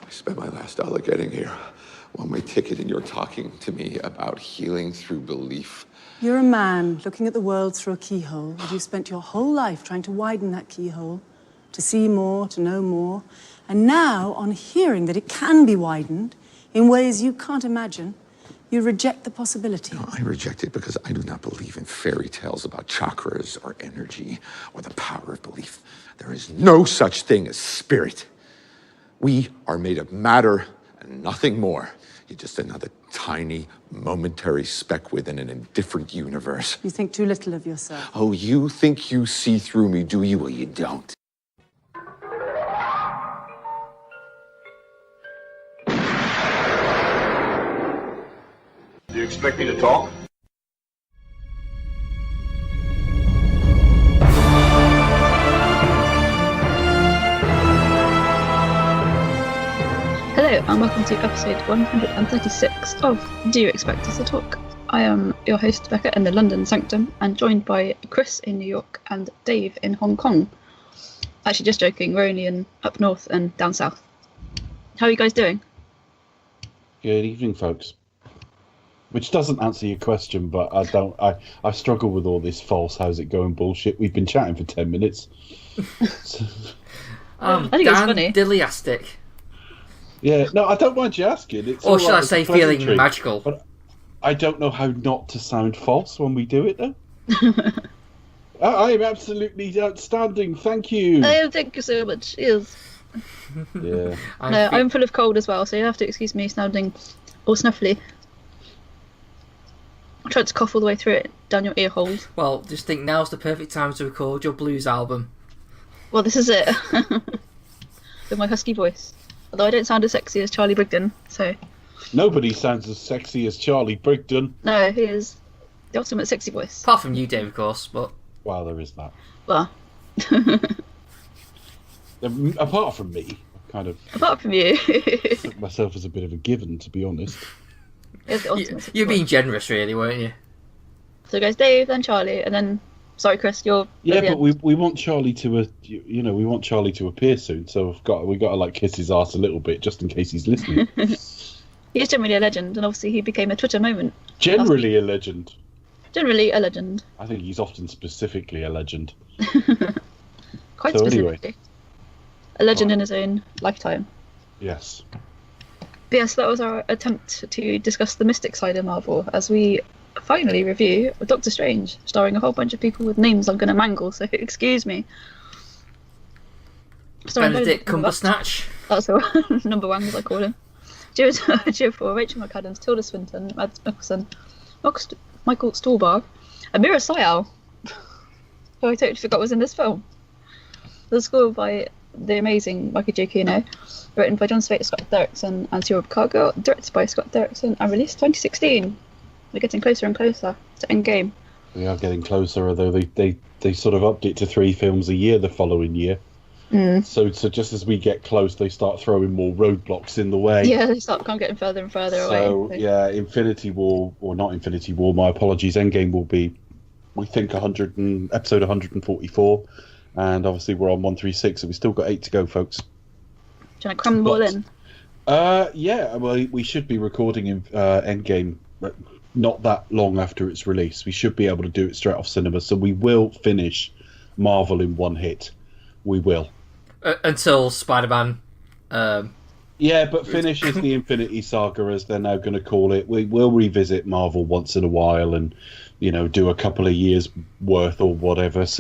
I spent my last dollar getting here. One-way ticket, and you're talking to me about healing through belief. You're a man looking at the world through a keyhole, and you've spent your whole life trying to widen that keyhole, to see more, to know more. And now, on hearing that it can be widened in ways you can't imagine, you reject the possibility. No, I reject it because I do not believe in fairy tales about chakras or energy or the power of belief. There is no such thing as spirit. We are made of matter and nothing more. You're just another tiny, momentary speck within an indifferent universe. You think too little of yourself. Oh, you think you see through me, do you? Well, you don't. Do you expect me to talk? Hello and welcome to episode 136 of Do You Expect Us to Talk? I am your host Becca in the London Sanctum and joined by Chris in New York and Dave in Hong Kong. Actually just joking, we're only in up north and down south. How are you guys doing? Good evening, folks. Which doesn't answer your question, but I struggle with all this false how's it going bullshit. We've been chatting for 10 minutes. I think it's funny. Diliastic. Yeah, no, I don't mind you asking. It's or should I say feeling magical? But I don't know how not to sound false when we do it, though. I am absolutely outstanding. Thank you. Oh, thank you so much. Yes. Yeah. I'm full of cold as well, so you have to excuse me sounding all snuffly. I tried to cough all the way through it down your ear holes. Well, just think now's the perfect time to record your blues album. Well, this is it. With my husky voice. Although I don't sound as sexy as Charlie Brigden, so... Nobody sounds as sexy as Charlie Brigden. No, he is the ultimate sexy voice. Apart from you, Dave, of course, but... Well, there is that. Well... Apart from me, kind of... Apart from you. took myself as a bit of a given, to be honest. You're being generous, really, weren't you? So it goes Dave, then Charlie, and then... Sorry, Chris, you're... Yeah, but we want Charlie to, we want Charlie to appear soon. So we got to like kiss his ass a little bit just in case he's listening. He's generally a legend, and obviously he became a Twitter moment. Generally a legend. Generally a legend. I think he's often specifically a legend. Quite so specifically. Anyway. A legend in his own lifetime. Yes. But yes, that was our attempt to discuss the mystic side of Marvel as we finally review Doctor Strange, starring a whole bunch of people with names I'm going to mangle, so excuse me. Benedict Cumberbatch. That's the number one, as I call him. Joe for Rachel McAdams, Tilda Swinton, Mads Mikkelsen, Michael Stuhlbarg, and Mira Sayal, who I totally forgot was in this film. The score by the amazing Michael J. Keano, written by John Spaihts, Scott Derrickson, and Stuart Cargill, directed by Scott Derrickson, and released 2016. We're getting closer and closer to Endgame. We are getting closer, although they sort of upped it to 3 films a year the following year. So just as we get close, they start throwing more roadblocks in the way. Yeah, they start getting further and further away. So, yeah, Infinity War, or not Infinity War, my apologies, Endgame will be, we think, episode 144. And obviously we're on 136, so we've still got 8 to go, folks. Do you want to cram them all in? Yeah, well, we should be recording in Endgame not that long after its release. We should be able to do it straight off cinema, so we will finish Marvel in one hit. We will. Until Spider-Man... Yeah, but finish is the Infinity Saga, as they're now going to call it. We will revisit Marvel once in a while and, do a couple of years worth or whatever. It's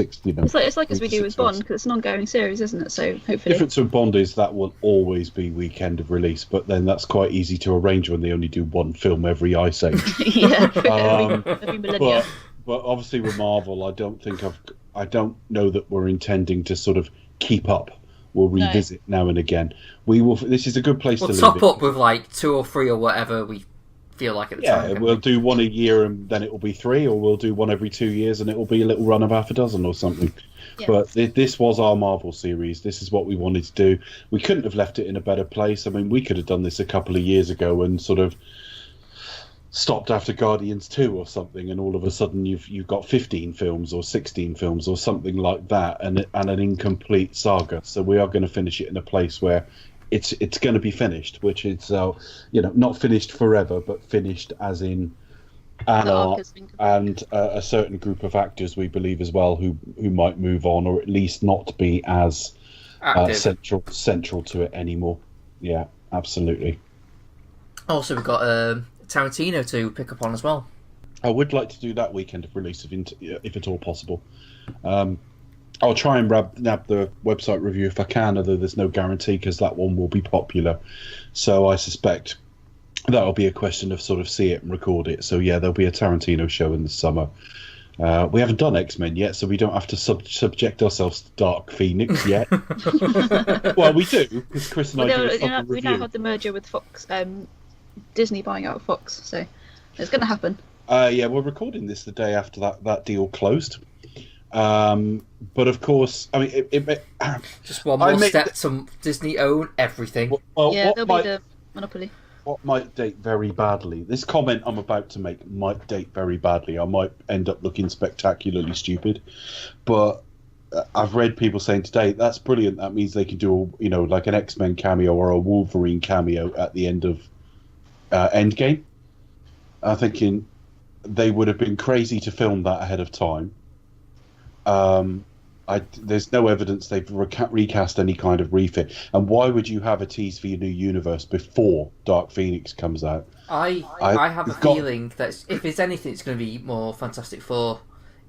like as we do with Bond, because it's an ongoing series, isn't it? So hopefully... Difference with Bond is that will always be weekend of release, but then that's quite easy to arrange when they only do one film every Ice Age. Yeah, every millennia. But obviously with Marvel, I don't know that we're intending to sort of keep up. We'll revisit now and again. We will. This is a good place to leave it. We'll top up with like 2 or 3 or whatever we feel like at the time. Yeah, we'll do one a year and then it will be 3, or we'll do one every 2 years and it will be a little run of half a dozen or something. Yeah. But this was our Marvel series. This is what we wanted to do. We couldn't have left it in a better place. I mean, we could have done this a couple of years ago and sort of stopped after Guardians 2 or something, and all of a sudden you've got 15 films or 16 films or something like that, and an incomplete saga. So we are going to finish it in a place where it's going to be finished, which is not finished forever, but finished as in an art and a certain group of actors we believe as well who might move on, or at least not be as central to it anymore. Yeah, absolutely. Also, we've got Tarantino to pick up on as well. I would like to do that weekend of release if at all possible. I'll try and nab the website review if I can, although there's no guarantee because that one will be popular. So I suspect that'll be a question of sort of see it and record it. So yeah, there'll be a Tarantino show in the summer. We haven't done X-Men yet, so we don't have to subject ourselves to Dark Phoenix yet. Well, we do, because Chris and I did a review. We now have the merger with Fox, Disney buying out Fox, so it's going to happen. Yeah, we're recording this the day after that deal closed. But of course, I mean, just one more step to Disney own everything. Well, yeah, they'll be the monopoly. What might date very badly? This comment I'm about to make might date very badly. I might end up looking spectacularly stupid, but I've read people saying today that's brilliant. That means they can do like an X-Men cameo or a Wolverine cameo at the end of Endgame. I'm thinking they would have been crazy to film that ahead of time. There's no evidence they've recast any kind of refit. And why would you have a tease for your new universe before Dark Phoenix comes out? I have a feeling that if it's anything, it's going to be more Fantastic Four,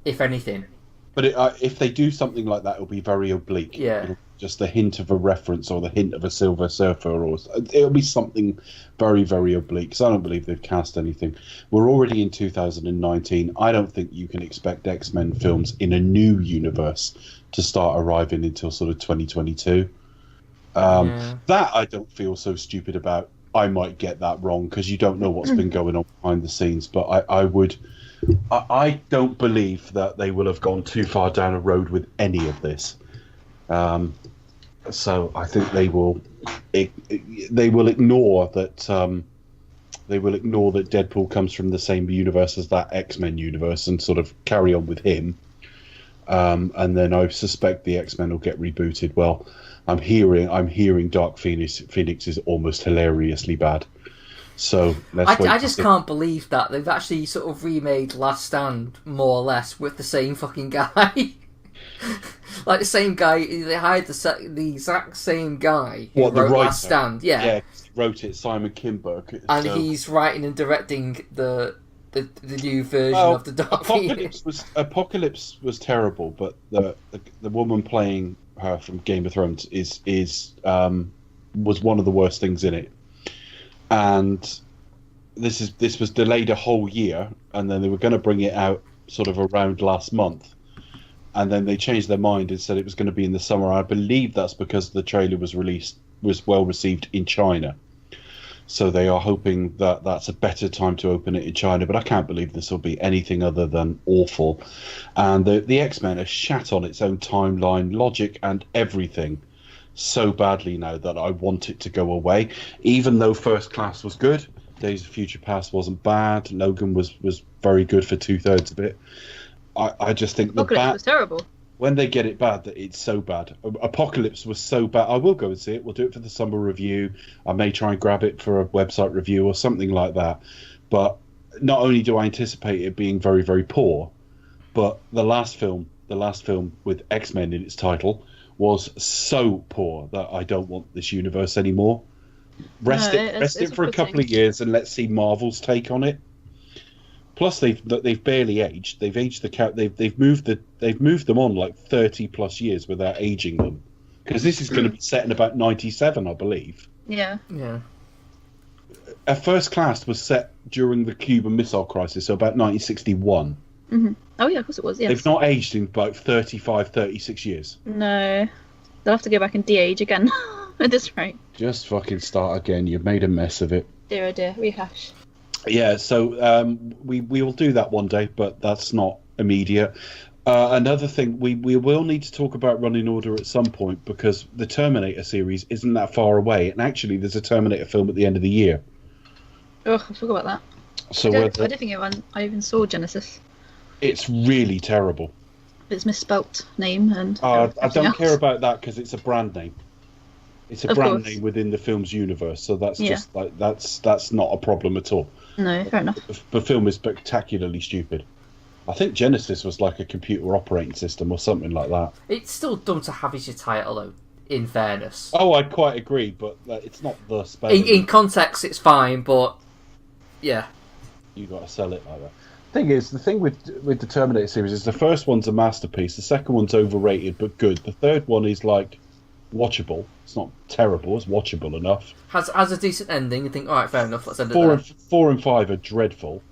if anything. But if they do something like that, it'll be very oblique. Yeah. Just the hint of a reference or the hint of a Silver Surfer, or it'll be something very, very oblique. Because I don't believe they've cast anything. We're already in 2019. I don't think you can expect X-Men films in a new universe to start arriving until sort of 2022. That I don't feel so stupid about. I might get that wrong because you don't know what's been going on behind the scenes. But I don't believe that they will have gone too far down a road with any of this. So I think they will ignore that Deadpool comes from the same universe as that X-Men universe and sort of carry on with him. And then I suspect the X-Men will get rebooted. Well, I'm hearing Dark Phoenix is almost hilariously bad. So I just can't believe that they've actually sort of remade Last Stand more or less with the same fucking guy. Like the same guy, they hired the exact same guy who wrote Last Stand. Yeah, he wrote it, Simon Kinberg, and he's writing and directing the new version of the Dark Phoenix. Apocalypse was terrible, but the woman playing her from Game of Thrones was one of the worst things in it. And this was delayed a whole year, and then they were going to bring it out sort of around last month. And then they changed their mind and said it was going to be in the summer. I believe that's because the trailer was well received in China. So they are hoping that that's a better time to open it in China. But I can't believe this will be anything other than awful. And the X-Men are shat on its own timeline, logic and everything so badly now that I want it to go away. Even though First Class was good, Days of Future Past wasn't bad, Logan was very good for 2/3 of it. I just think Apocalypse was terrible. When they get it bad, that it's so bad. Apocalypse was so bad. I will go and see it. We'll do it for the summer review. I may try and grab it for a website review or something like that. But not only do I anticipate it being very, very poor, but the last film with X-Men in its title was so poor that I don't want this universe anymore. Rest it for a couple of years and let's see Marvel's take on it. Plus, they've barely aged. They've aged they've moved them on like 30 plus years without aging them, because this is going to be set in about 97, I believe. Yeah. A First Class was set during the Cuban Missile Crisis, so about 1961. Mm-hmm. Oh yeah, of course it was. Yes. They've not aged in about 35, 36 years. No, they'll have to go back and de-age again at this rate. Just fucking start again. You've made a mess of it. Dear oh dear, rehash. Yeah, so we will do that one day, but that's not immediate. Another thing, we will need to talk about Running Order at some point, because the Terminator series isn't that far away, and actually there's a Terminator film at the end of the year. Oh, I forgot about that. So I don't think I even saw Genesis. It's really terrible. It's misspelt name and. I don't care about that because it's a brand name. It's a Of brand course. name within the film's universe, so that's Yeah. just like that's not a problem at all. No, fair enough. The film is spectacularly stupid. I think Genesis was like a computer operating system or something like that. It's still dumb to have as your title, though, in fairness. Oh, I quite agree, but it's not the spell. In context, it's fine, but yeah. You got to sell it like that. The thing with the Terminator series is the first one's a masterpiece, the second one's overrated but good. The third one is like watchable. It's not terrible, it's watchable enough. Has a decent ending. You think, all right, fair enough. Let's end it Four there. and 4 and 5 are dreadful.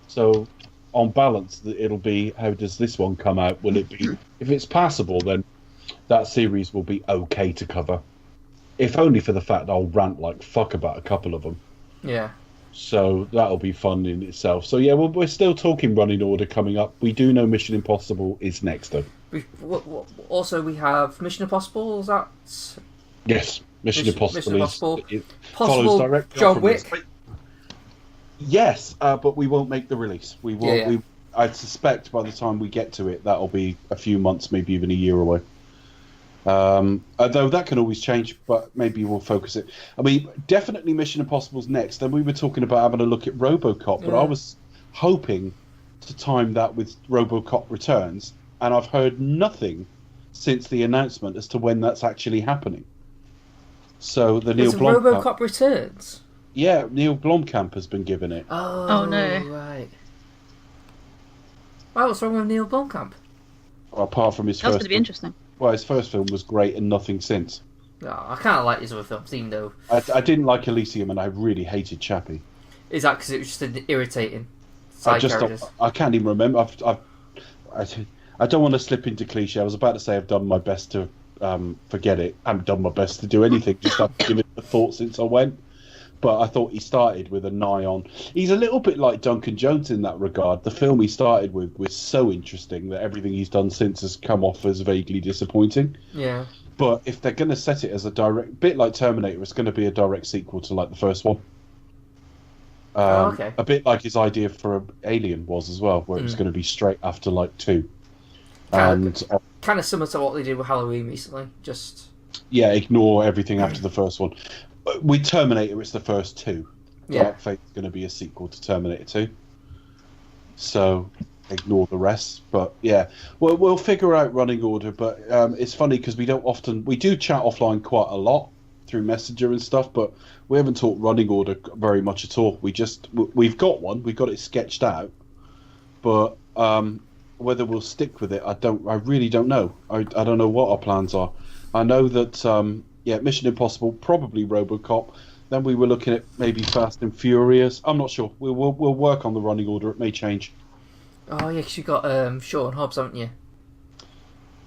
So on balance, it'll be how does this one come out? Will it be if it's passable? Then that series will be okay to cover. If only for the fact I'll rant like fuck about a couple of them. Yeah. So that'll be fun in itself. So yeah, we're still talking Running Order coming up. We do know Mission Impossible is next though. Also, we have Mission Impossible. Is that Yes, Mission Impossible. It possible follows directly John from Wick? this. Yes, but we won't make the release. We will. Yeah. I suspect by the time we get to it, that'll be a few months, maybe even a year away. Although that can always change, but maybe we'll focus it. I mean, definitely Mission Impossible's next. Then we were talking about having a look at RoboCop, but I was hoping to time that with RoboCop Returns, and I've heard nothing since the announcement as to when that's actually happening. So the Neil Blomkamp, RoboCop Returns. yeah, Neil Blomkamp has been given it. Oh no. Right. Wow, what's wrong with Neil Blomkamp? Apart from his That's first, going to be interesting. well, his first film was great and nothing since. No, I kind of like his other films, even though. I didn't like Elysium, and I really hated Chappie. Is that because it was just an irritating side characters? I can't even remember. I don't want to slip into cliche. I was about to say I've done my best to forget it. I haven't done my best to do anything. Just I've given it a thought since I went. But I thought he started with an eye on. He's a little bit like Duncan Jones in that regard. The film he started with was so interesting that everything he's done since has come off as vaguely disappointing. Yeah. But if they're going to set it as a direct, bit like Terminator, it's going to be a direct sequel to like the first one. Okay. A bit like his idea for Alien was as well, where it was going to be straight after like 2. And Kind of similar to what they did with Halloween recently. Just yeah, ignore everything after the first one. With Terminator, it's the first 2. Yeah. Dark Fate's going to be a sequel to Terminator 2. So ignore the rest. But yeah, we'll figure out Running Order. But it's funny because we do chat offline quite a lot through Messenger and stuff, but we haven't talked Running Order very much at all. We've got one, we've got it sketched out, but whether we'll stick with it, I really don't know. I don't know what our plans are. I know that Mission Impossible, probably RoboCop. Then we were looking at maybe Fast and Furious. I'm not sure. We'll work on the Running Order. It may change. oh yeah, because you got Sean Hobbs, haven't you?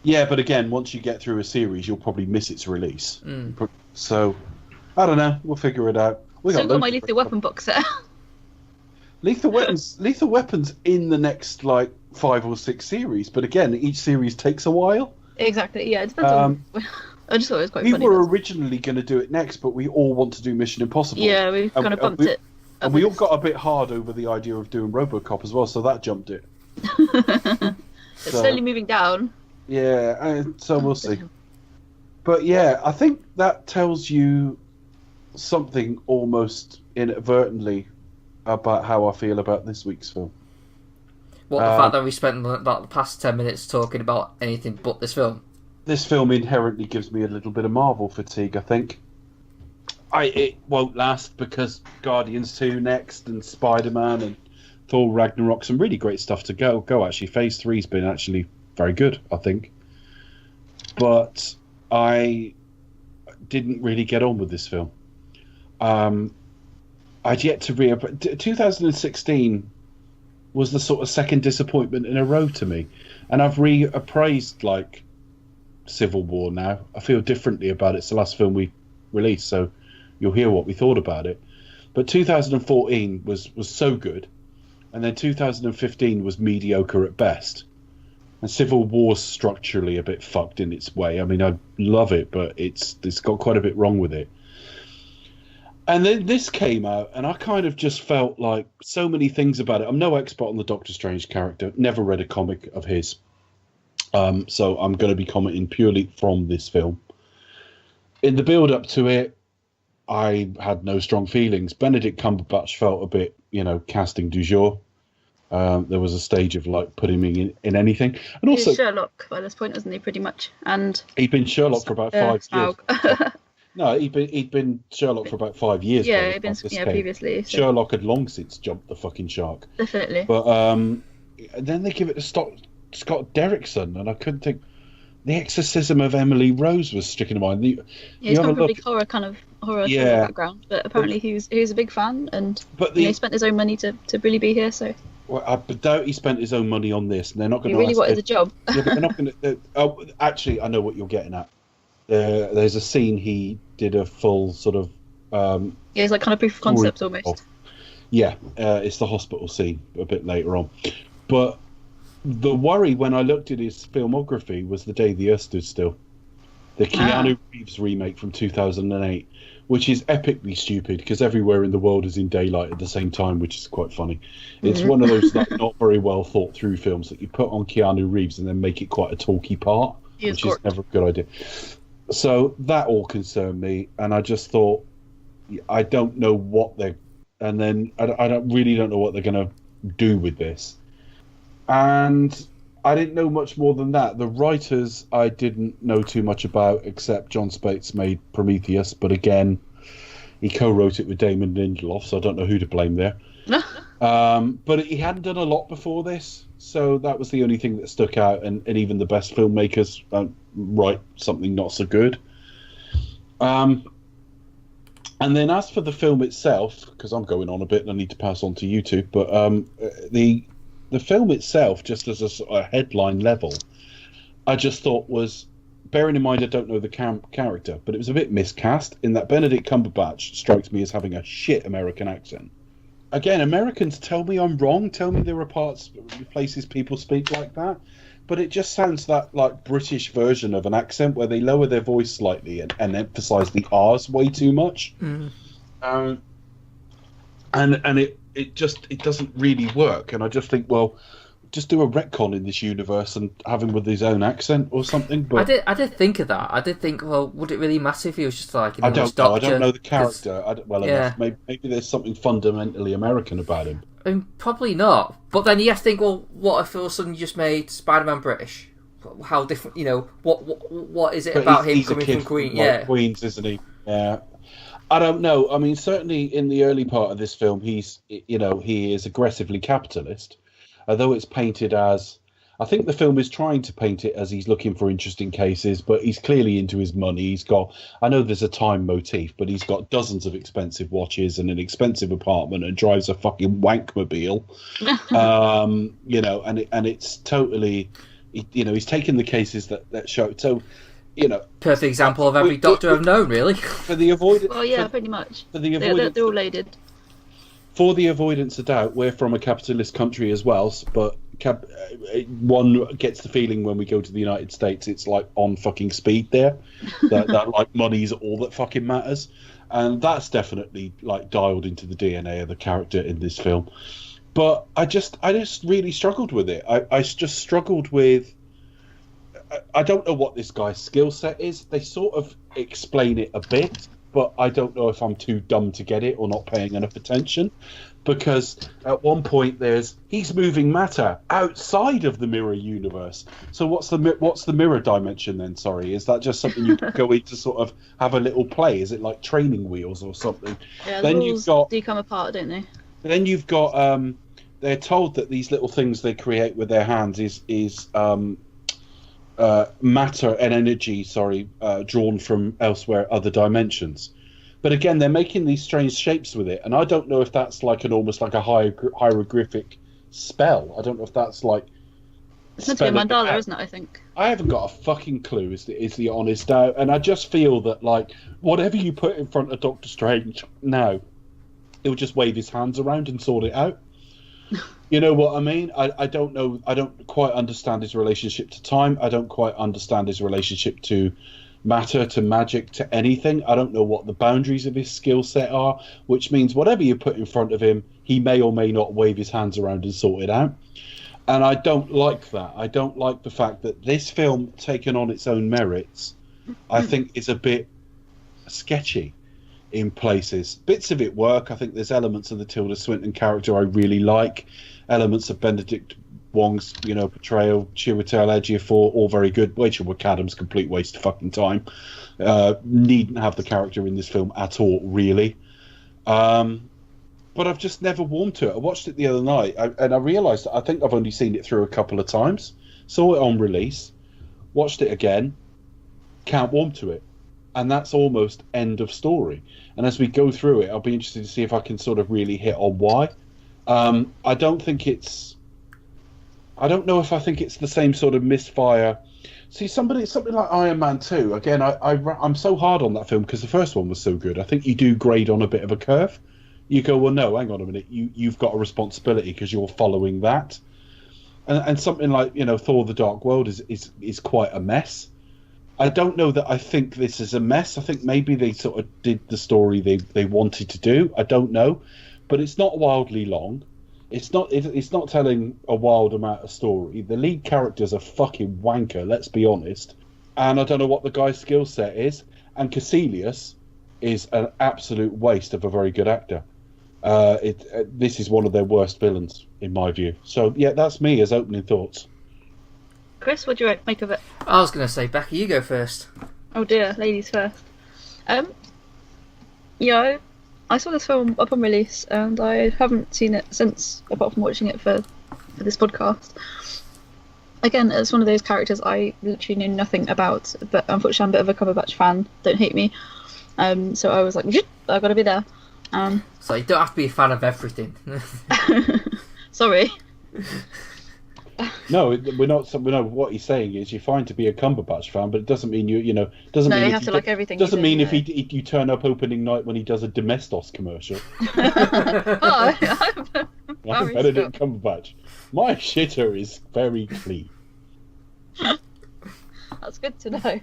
Yeah, but again, once you get through a series, you'll probably miss its release. So, I don't know. We'll figure it out. Still got my Lethal Weapon box set. Lethal Weapons in the next like 5 or 6 series, but again, each series takes a while. Exactly. Yeah, it depends on. I just thought it was quite We funny. were originally going to do it next, but we all want to do Mission Impossible. Yeah, we kind of bumped it. And we all got a bit hard over the idea of doing RoboCop as well, so that jumped it. It's slowly moving down. Yeah, so we'll see. But yeah, I think that tells you something almost inadvertently about how I feel about this week's film. What, the fact that we spent about the past 10 minutes talking about anything but this film? This film inherently gives me a little bit of Marvel fatigue, I think. It won't last because Guardians 2 next and Spider-Man and Thor Ragnarok, some really great stuff to go actually. Phase 3's been actually very good, I think. But I didn't really get on with this film. I'd yet to 2016 was the sort of second disappointment in a row to me. And I've reappraised like Civil War now. I feel differently about it. It's the last film we released, so you'll hear what we thought about it. But 2014 was so good, and then 2015 was mediocre at best. And Civil War's structurally a bit fucked in its way. I mean, I love it, but it's got quite a bit wrong with it. And then this came out, and I kind of just felt like so many things about it. I'm no expert on the Doctor Strange character. Never read a comic of his. So I'm going to be commenting purely from this film. in the build-up to it, I had no strong feelings. Benedict Cumberbatch felt a bit, casting du jour. There was a stage of like putting him in anything, and also he's Sherlock by this point, isn't he? Pretty much, and he'd been Sherlock for about 5 years. Smaug. No, he'd been Sherlock for about 5 years. Yeah, he'd been previously. So. Sherlock had long since jumped the fucking shark. Definitely. But then they give it to Scott Derrickson, and I couldn't think. The Exorcism of Emily Rose was sticking in mind. He's got a big horror background, but apparently he was a big fan, and he spent his own money to really be here. So. Well, I doubt he spent his own money on this, and they're not going to. He really wanted the job. Yeah, but they're not going to. Oh, actually, I know what you're getting at. There's a scene he did a full sort of. It's like kind of proof of concept almost. Yeah, it's the hospital scene a bit later on, but the worry when I looked at his filmography was The Day the Earth Stood Still, the Keanu Reeves remake from 2008, which is epically stupid because everywhere in the world is in daylight at the same time, which is quite funny. It's one of those not very well thought through films that you put on Keanu Reeves and then make it quite a talky part, which is never a good idea. So that all concerned me, and I just thought, I don't know what they're, and then I don't know what they're going to do with this. And I didn't know much more than that. The writers I didn't know too much about, except John Spates made Prometheus, but again, he co-wrote it with Damon Lindelof, so I don't know who to blame there. But he hadn't done a lot before this, so that was the only thing that stuck out, and even the best filmmakers write something not so good. And then as for the film itself, because I'm going on a bit and I need to pass on to you two, but the film itself, just as a sort of headline level, I just thought was, bearing in mind I don't know the character, but it was a bit miscast in that Benedict Cumberbatch strikes me as having a shit American accent. Again, Americans tell me I'm wrong, tell me there are places people speak like that, but it just sounds that like British version of an accent where they lower their voice slightly and emphasise the R's way too much. And it doesn't really work, and I just think, well, just do a retcon in this universe and have him with his own accent or something. But I did think of that. I did think, well, would it really matter if he was just like? I don't know the character enough. Maybe there's something fundamentally American about him. Probably not. But then you have to think, well, what if all of a sudden you just made Spider-Man British? How different? What is it about him coming from Queens? Yeah, Queens, isn't he? Yeah. I don't know. I mean, certainly in the early part of this film, he is aggressively capitalist, although it's painted as, I think the film is trying to paint it as he's looking for interesting cases, but he's clearly into his money. He's got, I know there's a time motif, but he's got dozens of expensive watches and an expensive apartment and drives a fucking wankmobile. And it's totally, he's taken the cases that show. So, perfect example of every doctor I've known, really. For the avoidance, pretty much. For the avoidance, they're all loaded. For the avoidance of doubt, we're from a capitalist country as well, but one gets the feeling when we go to the United States, it's like on fucking speed there. that like money's all that fucking matters, and that's definitely like dialed into the DNA of the character in this film. But I just really struggled with it. I just struggled with. I don't know what this guy's skill set is. They sort of explain it a bit, but I don't know if I'm too dumb to get it or not paying enough attention. Because at one point he's moving matter outside of the mirror universe. So what's the mirror dimension then? Sorry, is that just something you go in to sort of have a little play? Is it like training wheels or something? Yeah, then you've got do come apart, don't they? Then you've got they're told that these little things they create with their hands is matter and energy, drawn from elsewhere, other dimensions. But again, they're making these strange shapes with it, and I don't know if that's like almost like a hieroglyphic spell. I don't know if that's like. It's meant to be a mandala, isn't it? I think. I haven't got a fucking clue. Is the honest doubt, and I just feel that like whatever you put in front of Doctor Strange now, he'll just wave his hands around and sort it out. You know what I mean? I don't know. I don't quite understand his relationship to time. I don't quite understand his relationship to matter, to magic, to anything. I don't know what the boundaries of his skill set are, which means whatever you put in front of him, he may or may not wave his hands around and sort it out. And I don't like that. I don't like the fact that this film, taken on its own merits, I think is a bit sketchy in places. Bits of it work. I think there's elements of the Tilda Swinton character I really like. Elements of Benedict Wong's, portrayal, Chiwetel Ejiofor, all very good. Rachel McAdams, complete waste of fucking time. Needn't have the character in this film at all, really. But I've just never warmed to it. I watched it the other night, and I realised I think I've only seen it through a couple of times. Saw it on release, watched it again, can't warm to it. And that's almost end of story. And as we go through it, I'll be interested to see if I can sort of really hit on why. I don't know if I think it's the same sort of misfire. See, something like Iron Man 2, again, I'm so hard on that film because the first one was so good. I think you do grade on a bit of a curve. You go, well, no, hang on a minute. You've got a responsibility because you're following that. And something like, Thor: The Dark World is quite a mess. I don't know that I think this is a mess. I think maybe they sort of did the story they wanted to do. I don't know. But it's not wildly long. It's not telling a wild amount of story. The lead character's a fucking wanker, let's be honest. And I don't know what the guy's skill set is. And Kaecilius is an absolute waste of a very good actor. This is one of their worst villains, in my view. So, yeah, that's me as opening thoughts. Chris, what do you make of it? I was going to say, Becca, you go first. Oh dear, ladies first. I saw this film upon release, and I haven't seen it since, apart from watching it for this podcast. Again, it's one of those characters I literally knew nothing about, but unfortunately I'm a bit of a Cumberbatch fan, don't hate me. So I was like, I've got to be there. So you don't have to be a fan of everything. Sorry. No, we're not. We know what he's saying is you're fine to be a Cumberbatch fan, but it doesn't mean doesn't mean you have to like everything. Doesn't mean if you turn up opening night when he does a Domestos commercial. I'm Benedict Cumberbatch. My shitter is very clean. That's good to know.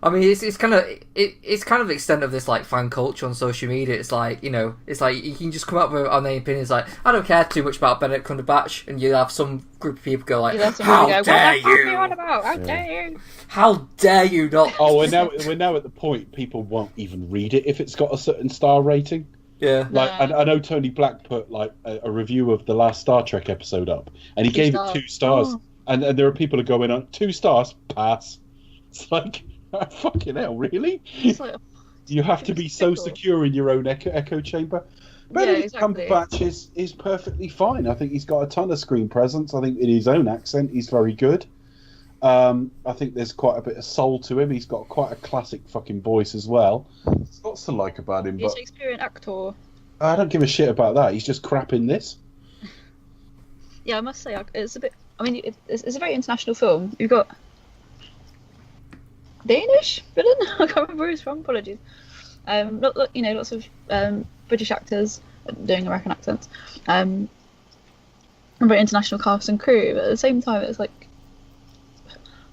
I mean, it's kind of the extent of this like fan culture on social media. It's like it's like you can just come up with an opinion. It's like I don't care too much about Benedict Cumberbatch, and you have some group of people go like, "How dare you? What the fuck are you on about? How dare you? How dare you not?" Oh, we're now at the point people won't even read it if it's got a certain star rating. Yeah, like I know Tony Black put like a review of the last Star Trek episode up, and he gave it 2 stars, and there are people who are going on 2 stars, pass. It's like. Fucking hell, really? Like, you have to be so secure in your own echo chamber. Benedict Cumberbatch is perfectly fine. I think he's got a ton of screen presence. I think in his own accent, he's very good. I think there's quite a bit of soul to him. He's got quite a classic fucking voice as well. There's lots to like about him. He's an experienced actor. I don't give a shit about that. He's just crap in this. Yeah, I must say, it's a bit... I mean, it's a very international film. You've got... Danish villain? I can't remember where he's from. Apologies. Lots of British actors doing American accents. A very international cast and crew. But at the same time, it's like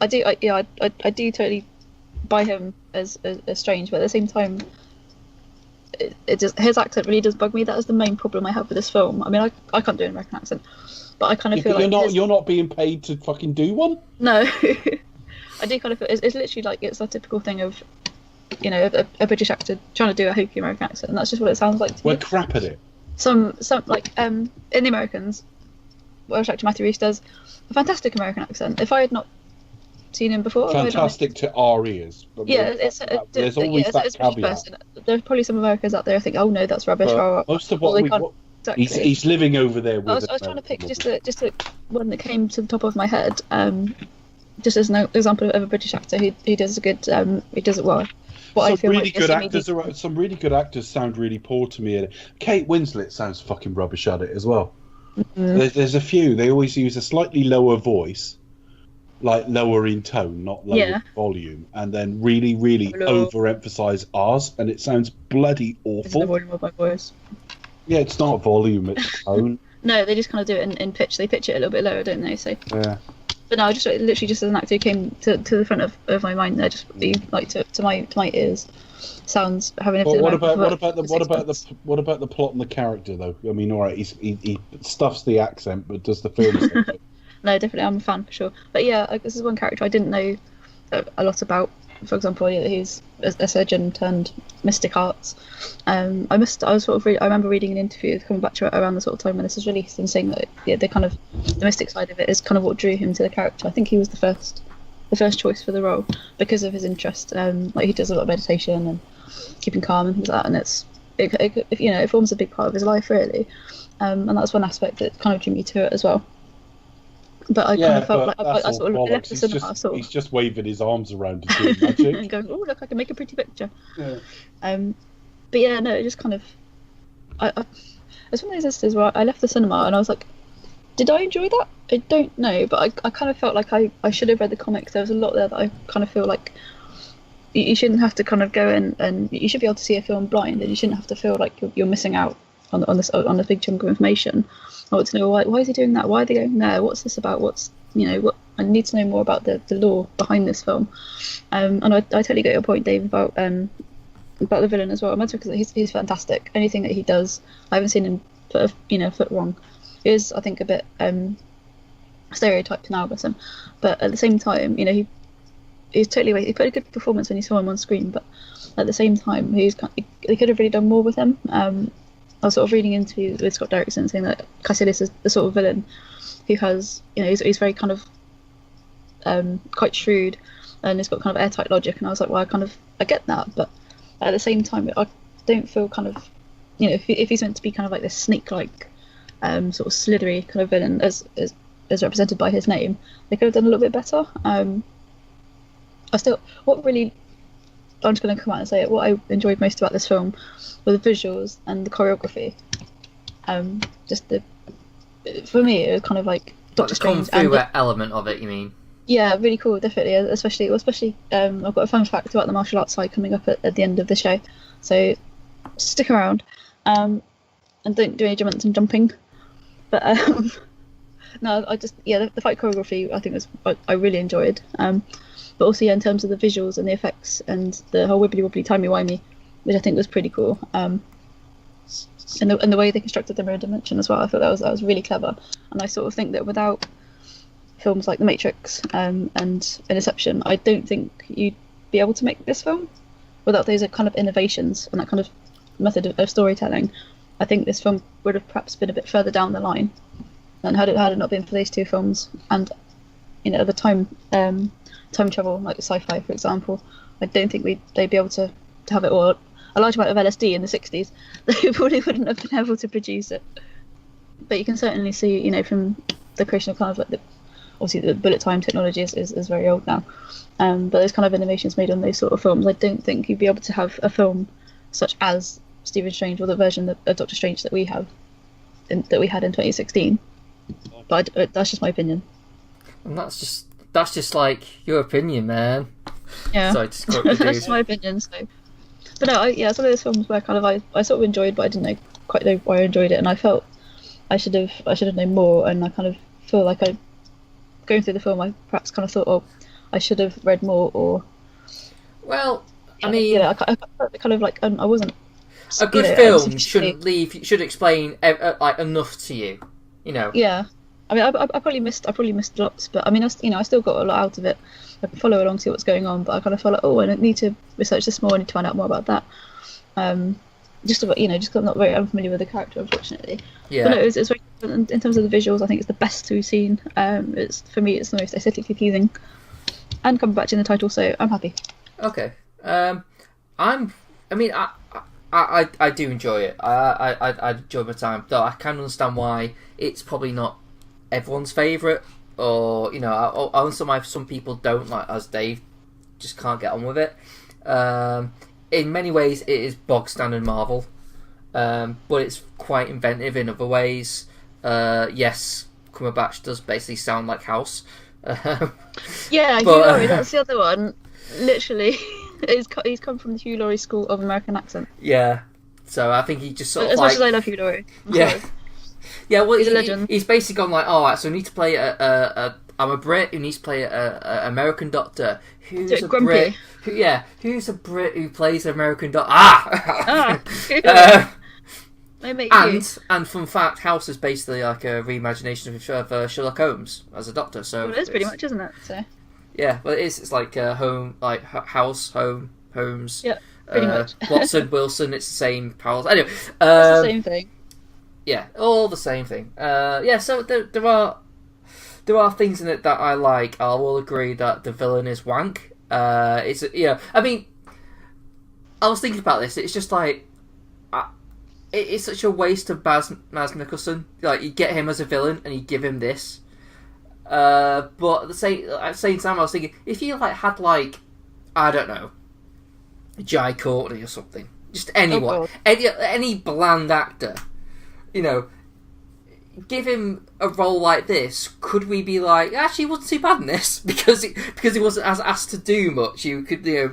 I do totally buy him as Strange. But at the same time, it just his accent really does bug me. That is the main problem I have with this film. I mean, I can't do an American accent, but I kind of feel like you're not being paid to fucking do one. No. I do kind of feel it's literally like it's a typical thing of, a British actor trying to do a hokey American accent, and that's just what it sounds like to me. We're crap at it. Some like in The Americans, Welsh actor Matthew Rhys does a fantastic American accent. If I had not seen him before, fantastic to our ears. There's always that caveat. There's probably some Americans out there who think, oh no, that's rubbish. Most of he's living over there. With I was trying to pick just one that came to the top of my head. Just as an example of a British actor who does a good, he does it well. Some really good actors sound really poor to me. Kate Winslet sounds fucking rubbish at it as well. Mm-hmm. There's a few. They always use a slightly lower voice, like lower in tone, not lower in volume, and then really, really overemphasize R's, and it sounds bloody awful. It's the volume of my voice. Yeah, it's not volume, it's tone. No, they just kind of do it in pitch. They pitch it a little bit lower, don't they? So. Yeah. But no, just literally just as an actor who came to the front of my mind there, just be like to my ears. Sounds having. Well, what about the plot and the character though? I mean, all right, he stuffs the accent, but does the film? No, definitely, I'm a fan for sure. But yeah, this is one character I didn't know a lot about for example, he's a surgeon turned mystic arts. I remember reading an interview coming back to around the sort of time when this was released and saying that the mystic side of it is kind of what drew him to the character. I think he was the first choice for the role because of his interest. Like he does a lot of meditation and keeping calm and things like that, and it forms a big part of his life really. And that's one aspect that kind of drew me to it as well. But I kind of felt like I sort of left the cinema. He's just waving his arms around and doing magic. And going, oh look, I can make a pretty picture. Yeah. But yeah, no, it just kind of. It's one of those instances where I left the cinema and I was like, did I enjoy that? I don't know, but I kind of felt like I should have read the comics. There was a lot there that I kind of feel like you shouldn't have to kind of go in and you should be able to see a film blind, and you shouldn't have to feel like you're missing out on a big chunk of information. I want to know why is he doing that? Why are they going there? What's this about? What I need to know more about the lore behind this film. And I totally get your point, Dave, about the villain as well. I'm because he's fantastic. Anything that he does, I haven't seen him put a foot wrong. It is, I think, a bit stereotyped now, bless him. But at the same time, he put a good performance when you saw him on screen. But at the same time, they could have really done more with him. I was sort of reading into with Scott Derrickson saying that Kaecilius is the sort of villain who has, he's very kind of quite shrewd and he's got kind of airtight logic. And I was like, well, I get that, but at the same time, I don't feel kind of, if he's meant to be kind of like this snake-like, sort of slithery kind of villain as represented by his name, they could have done a little bit better. I'm just going to come out and say it. What I enjoyed most about this film were the visuals and the choreography. For me, it was kind of like Doctor Strange. Kung fu element of it, you mean? Yeah, really cool, definitely. Especially, I've got a fun fact about the martial arts side coming up at the end of the show, so stick around. And don't do any jumps and jumping. But no, the fight choreography I think I really enjoyed. But also, in terms of the visuals and the effects and the whole wibbly-wobbly, timey-wimey, which I think was pretty cool. And the way they constructed the mirror dimension as well, I thought that was really clever. And I sort of think that without films like The Matrix and Inception, I don't think you'd be able to make this film without those kind of innovations and that kind of method of storytelling. I think this film would have perhaps been a bit further down the line, and had it not been for these two films and the time travel, like sci-fi, for example, I don't think they'd be able to have it all. A large amount of LSD in the 60s, they probably wouldn't have been able to produce it. But you can certainly see, from the creation of kind of like obviously the bullet time technology is very old now. But those kind of innovations made on those sort of films, I don't think you'd be able to have a film such as Stephen Strange or the version of Doctor Strange that we had in 2016. But that's just my opinion. And that's just like your opinion, man. Yeah, sorry to quote the dude. That's my opinion. So, but no, it's one of those films where kind of I sort of enjoyed, but I didn't quite know why I enjoyed it, and I felt I should have known more, and I kind of feel like going through the film, I perhaps kind of thought, oh, I should have read more, or. Well, I mean, I felt kind of like I wasn't. A good film should explain like enough to you, Yeah. I mean, I probably missed lots, but I mean, I still got a lot out of it. I can follow along, see what's going on, but I kind of felt like, oh, I need to research this more. I need to find out more about that. Just because I'm not very unfamiliar with the character, unfortunately. Yeah. But no, it's very in terms of the visuals. I think it's the best we've seen. For me, it's the most aesthetically pleasing, and Cumberbatch in the title, so I'm happy. Okay. I do enjoy it. I enjoy my time, though I can understand why it's probably not everyone's favourite, or I understand why some people don't, like as Dave, just can't get on with it. In many ways, it is bog standard Marvel, but it's quite inventive in other ways. Yes, Cumberbatch does basically sound like House. Yeah, Hugh Laurie, that's the other one. Literally, he's come from the Hugh Laurie school of American accent. Yeah, so I think he just sort of as much as I love Hugh Laurie. Yeah, well, he's a legend. He's basically gone like, all right, so I need to play I'm a Brit who needs to play a American doctor. Who's a grumpy. Brit? Who's a Brit who plays an American doctor? And fun fact, House is basically like a reimagination of Sherlock Holmes as a doctor. So it is pretty much, isn't it? So. Yeah, well, it is. It's like home, like house, homes. Yeah, pretty much. Watson, Wilson. It's the same powers. Anyway, It's the same thing. Yeah, all the same thing. Yeah, so there are things in it that I like. I will agree that the villain is wank. It's I mean, I was thinking about this. It's just like it's such a waste of Mads Mikkelsen. Like, you get him as a villain and you give him this. But at the same time, I was thinking, if you like had like, I don't know, Jai Courtney or something, just anyone, any bland actor, give him a role like this. Could we be like, actually, he wasn't too bad in this because he wasn't as asked to do much. You could, you've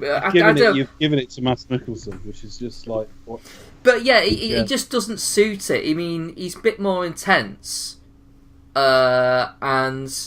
given it to Mads Mikkelsen, which is just like what. But yeah, it just doesn't suit it. I mean, he's a bit more intense. And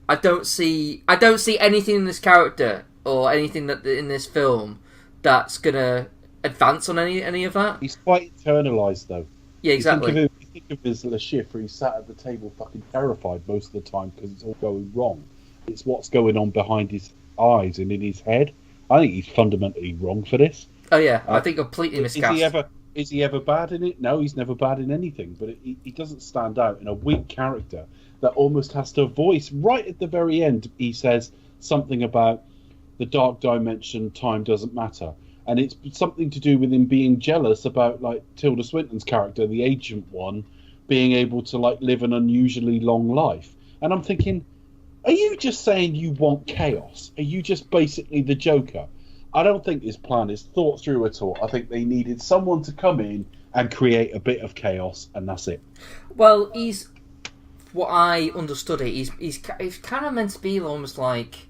I don't see anything in this character or anything that in this film that's gonna advance on any of that. He's quite internalized, though. Yeah, exactly. You think of his little shift where he's sat at the table, fucking terrified most of the time because it's all going wrong. It's what's going on behind his eyes and in his head. I think he's fundamentally wrong for this. Oh yeah, I think completely miscast. Is he ever bad in it? No, he's never bad in anything. But he doesn't stand out in a weak character that almost has to voice. Right at the very end, he says something about the dark dimension, time doesn't matter. And it's something to do with him being jealous about, like, Tilda Swinton's character, the Ancient One, being able to, like, live an unusually long life. And I'm thinking, are you just saying you want chaos? Are you just basically the Joker? I don't think his plan is thought through at all. I think they needed someone to come in and create a bit of chaos, and that's it. Well, what I understood he's kind of meant to be almost like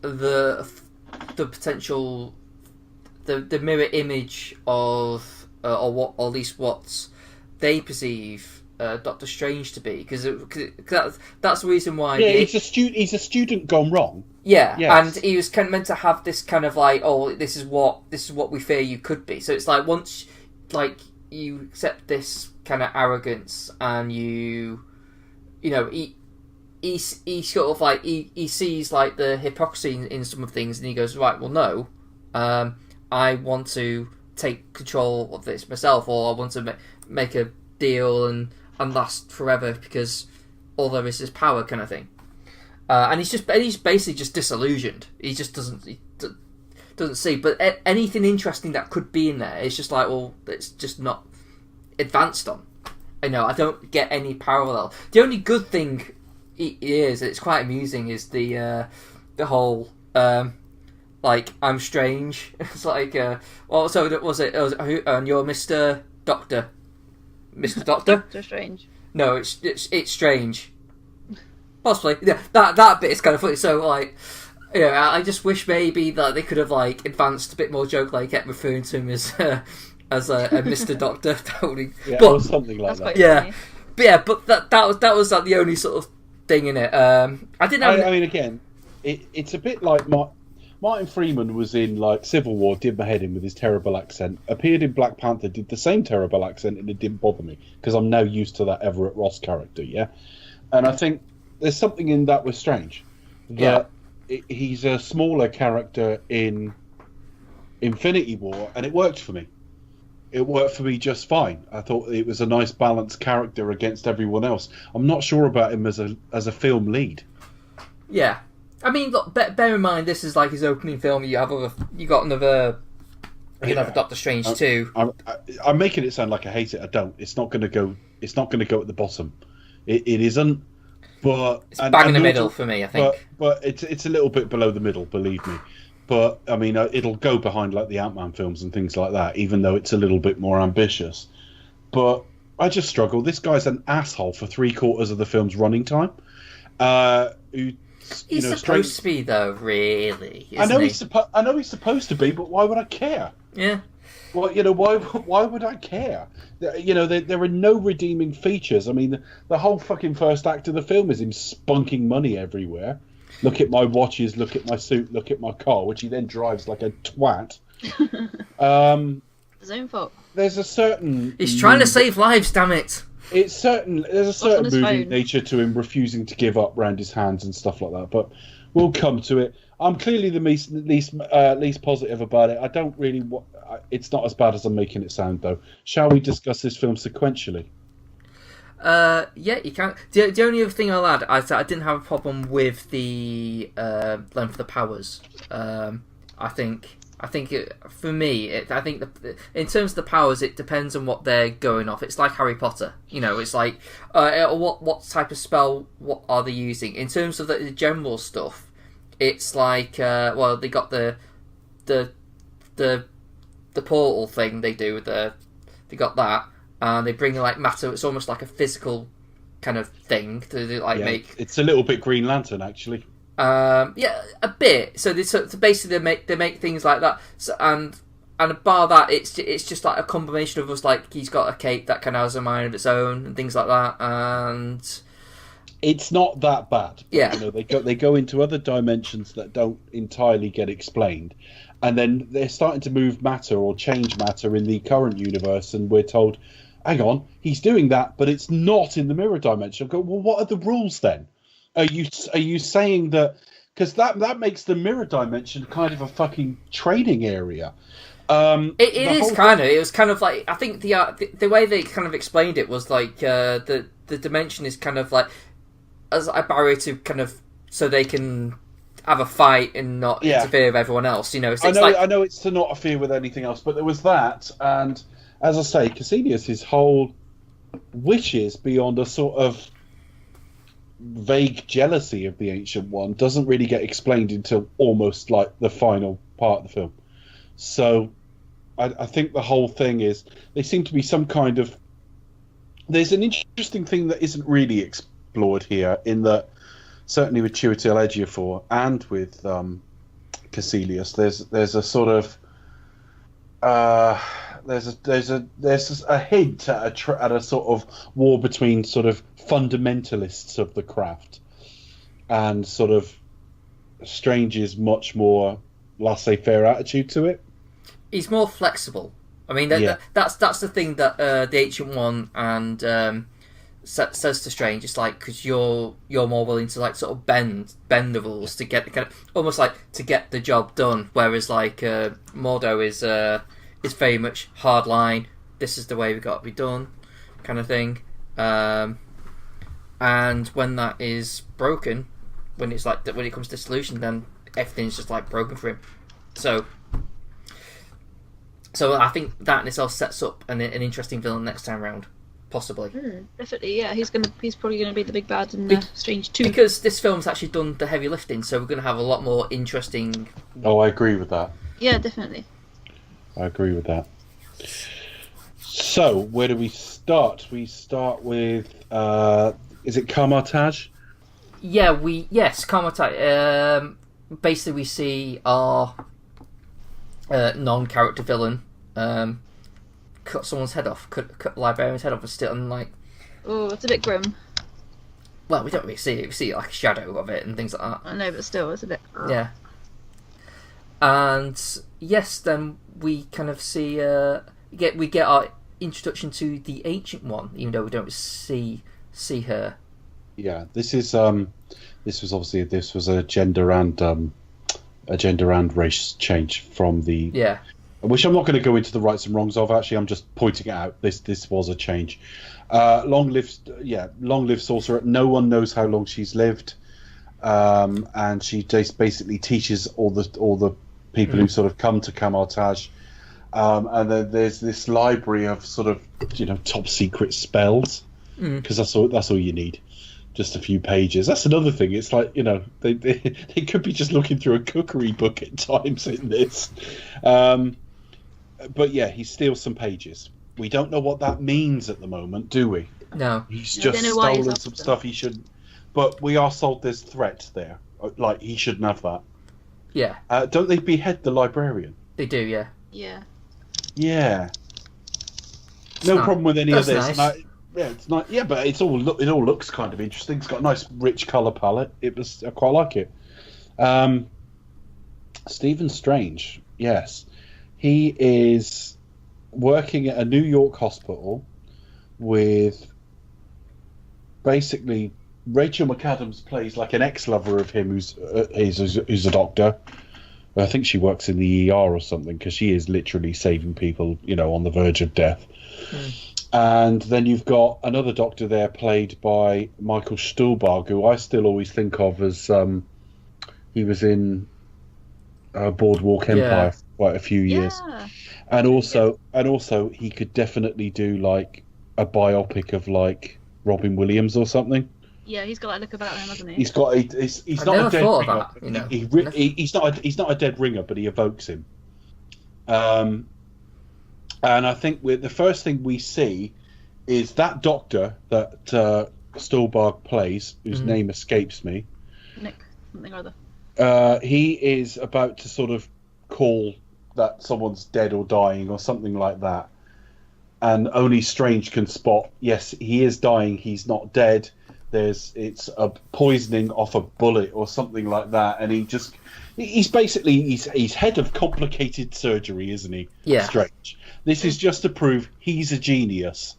the potential, the mirror image of or at least what they perceive Doctor Strange to be, because that's the reason why. Yeah, he's a student gone wrong. Yeah, yes. And he was kind of meant to have this kind of like, oh, this is what we fear you could be. So it's like, once like you accept this kind of arrogance and he sort of like he sees like the hypocrisy in some of things, and he goes, right, well, no, I want to take control of this myself, or I want to make a deal and last forever because all there is power, kind of thing. And he's basically just disillusioned. He just doesn't see. But anything interesting that could be in there, it's just like, well, it's just not advanced on. I don't get any parallel. The only good thing it's quite amusing, is the whole like, I'm strange. It's like, well, so was it? And you're Mr. Doctor. Mr. Doctor? Doctor Strange. No, it's strange. Possibly. Yeah, that bit is kind of funny. So, like, I just wish maybe that they could have, like, advanced a bit more joke, like, kept referring to him as a Mr. Doctor. Or something like that. Yeah. But that was like the only sort of thing in it. I mean, again, it's a bit like Martin Freeman was in, like, Civil War, did my head in with his terrible accent, appeared in Black Panther, did the same terrible accent, and it didn't bother me, because I'm now used to that Everett Ross character, yeah? And I think there's something in that with Strange. That he's a smaller character in Infinity War, and it worked for me. It worked for me just fine. I thought it was a nice balanced character against everyone else. I'm not sure about him as a film lead. Yeah. I mean, look, bear in mind, this is like his opening film. You got another Doctor Strange too. I'm making it sound like I hate it. I don't. It's not going to go. It's not going to go at the bottom. It isn't. But it's bang in the middle for me, I think. But it's a little bit below the middle, believe me. But I mean, it'll go behind like the Ant-Man films and things like that, even though it's a little bit more ambitious. But I just struggle. This guy's an asshole for 3/4 of the film's running time. He's supposed to be, though, really. I know he's supposed to be, but why would I care? Yeah. Well, why would I care? There are no redeeming features. I mean, the whole fucking first act of the film is him spunking money everywhere. Look at my watches, look at my suit, look at my car, which he then drives like a twat. His own fault. There's a certain... He's trying to save lives, damn it. There's a certain movie nature to him refusing to give up round his hands and stuff like that. But We'll come to it. I'm clearly the least positive about it. I don't really. It's not as bad as I'm making it sound, though. Shall we discuss this film sequentially? Yeah, you can. The only other thing I'll add is that I didn't have a problem with the length of the powers. I think for me, I think in terms of the powers, it depends on what they're going off. It's like Harry Potter, It's like what type of spell, what are they using? In terms of the general stuff, it's like they got the portal thing they do. They got that. And they bring like matter. It's almost like a physical kind of thing to make. It's a little bit Green Lantern, actually. Yeah, a bit. So basically they make things like that. So, and bar that, it's just like a combination of us. Like he's got a cape that kind of has a mind of its own and things like that. And it's not that bad. Yeah, they go into other dimensions that don't entirely get explained. And then they're starting to move matter or change matter in the current universe, and we're told, hang on, he's doing that, but it's not in the mirror dimension. I go, well, what are the rules then? Are you saying that? Because that makes the mirror dimension kind of a fucking trading area. It was kind of like, I think the way they kind of explained it was like the dimension is kind of like as a barrier to kind of so they can have a fight and not interfere with everyone else. I know it's to not interfere with anything else, but there was that, and as I say, Kaecilius' whole wishes beyond a sort of vague jealousy of the Ancient One doesn't really get explained until almost like the final part of the film. So I think the whole thing is they seem to be some kind of. There's an interesting thing that isn't really explored here, in that certainly with Chiwetel Ejiofor and with Kaecilius, there's a sort of there's a hint at a sort of war between sort of fundamentalists of the craft and sort of Strange's much more laissez-faire attitude to it. He's more flexible. I mean, that's the thing that the Ancient One and says to Strange. It's like, because you're more willing to like sort of bend the rules to get kind of almost like to get the job done, whereas like Mordo is very much hard line. This is the way we got to be done, kind of thing. And when that is broken, when it's like when it comes to solution, then everything's just like broken for him. So I think that in itself sets up an interesting villain next time round, possibly. Definitely, yeah. He's probably gonna be the big bad in Strange 2. Because this film's actually done the heavy lifting, so we're gonna have a lot more interesting. Oh, I agree with that. Yeah, definitely. I agree with that. So, where do we start? We start with is it Kamar-Taj? Yes, Kamar-Taj. Basically, we see our non-character villain cut someone's head off, cut the librarian's head off, and still, and like. Oh, it's a bit grim. Well, we don't really see it. We see like a shadow of it and things like that. I know, but still, it's a bit. Yeah. And yes, then we kind of see we get our introduction to the Ancient One, even though we don't see her. Yeah, this was a gender and race change from the which I'm not going to go into the rights and wrongs of. Actually, I'm just pointing it out. This was a change. Long live sorcerer. No one knows how long she's lived, and she just basically teaches all the people who sort of come to Kamar-Taj. And then there's this library of sort of top secret spells, because that's all you need. Just a few pages. That's another thing. It's like they could be just looking through a cookery book at times in this. But yeah, he steals some pages. We don't know what that means at the moment, do we? No. He's just stolen some stuff he shouldn't. But we are sold there's threat there. Like, he shouldn't have that. Yeah. Don't they behead the librarian? They do, yeah. Yeah. Yeah. No problem with any of this. Nice. It's not. Yeah, but it all looks kind of interesting. It's got a nice, rich color palette. I quite like it. Stephen Strange, yes, he is working at a New York hospital with basically Rachel McAdams plays like an ex-lover of him who's a doctor. I think she works in the ER or something, because she is literally saving people, on the verge of death. And then you've got another doctor there played by Michael Stuhlbarg, who I still always think of as he was in Boardwalk Empire for quite a few years. Yeah. And also he could definitely do like a biopic of like Robin Williams or something. Yeah, he's got that look about him, hasn't he? He's got he's not a dead ringer. That, He's not a dead ringer, but he evokes him. And I think the first thing we see is that doctor that Stuhlbarg plays, whose name escapes me. Nick, something or other. He is about to sort of call that someone's dead or dying or something like that. And only Strange can spot, yes, he is dying, he's not dead. It's a poisoning off a bullet or something like that, and he's basically he's head of complicated surgery, isn't he? Yeah. Strange. This is just to prove he's a genius.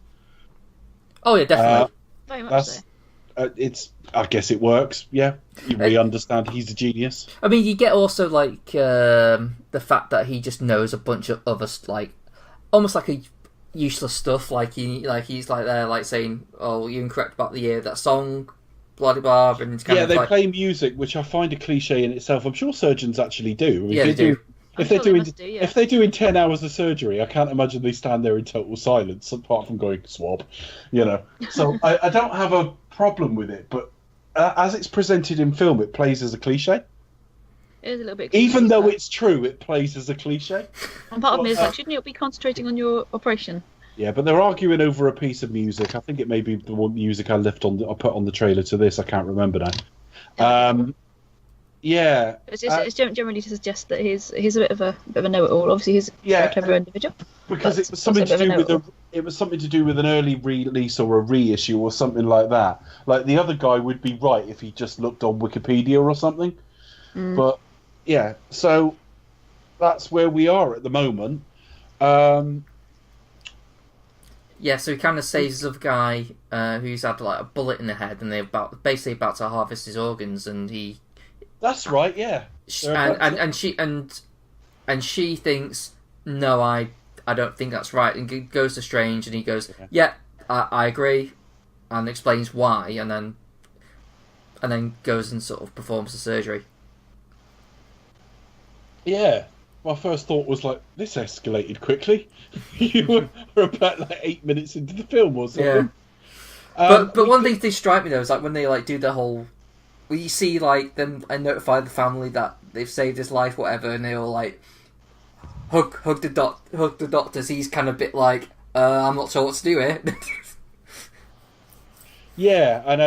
Oh yeah, definitely. Very much so. I guess it works. Yeah, we understand he's a genius. I mean, you get also like the fact that he just knows a bunch of other like almost like a useless stuff, he's like there like saying, "Oh, you're incorrect about the year of that song, blah blah blah." And it's kind yeah, of they like, play music, which I find a cliche in itself. I'm sure surgeons actually do. Yeah, they do. If they're doing 10 hours of surgery, I can't imagine they stand there in total silence, apart from going swab, So I don't have a problem with it, but as it's presented in film, it plays as a cliche. It is a little bit. Even though it's true, it plays as a cliche. And part of me is like, shouldn't you be concentrating on your operation? Yeah, but they're arguing over a piece of music. I think it may be the one music I put on the trailer to this. I can't remember now. Yeah. It's generally to suggest that he's a bit of a know-it-all. Obviously, he's a clever individual. Because it was something to do with an early release or a reissue or something like that. Like the other guy would be right if he just looked on Wikipedia or something. But yeah, so that's where we are at the moment. Yeah, so he kind of saves this other guy who's had like a bullet in the head, and they're basically about to harvest his organs, and he. That's right, yeah. And she thinks, no, I don't think that's right, and goes to Strange, and he goes, yeah, I agree, and explains why, and then goes and sort of performs the surgery. Yeah. My first thought was like, this escalated quickly. You were about like 8 minutes into the film or something. Yeah. But one thing they strike me though is like when they like do the whole, when you see like them and notify the family that they've saved his life, whatever, and they all like hug the doctors. He's kind of a bit like, I'm not sure what to do here. Yeah, and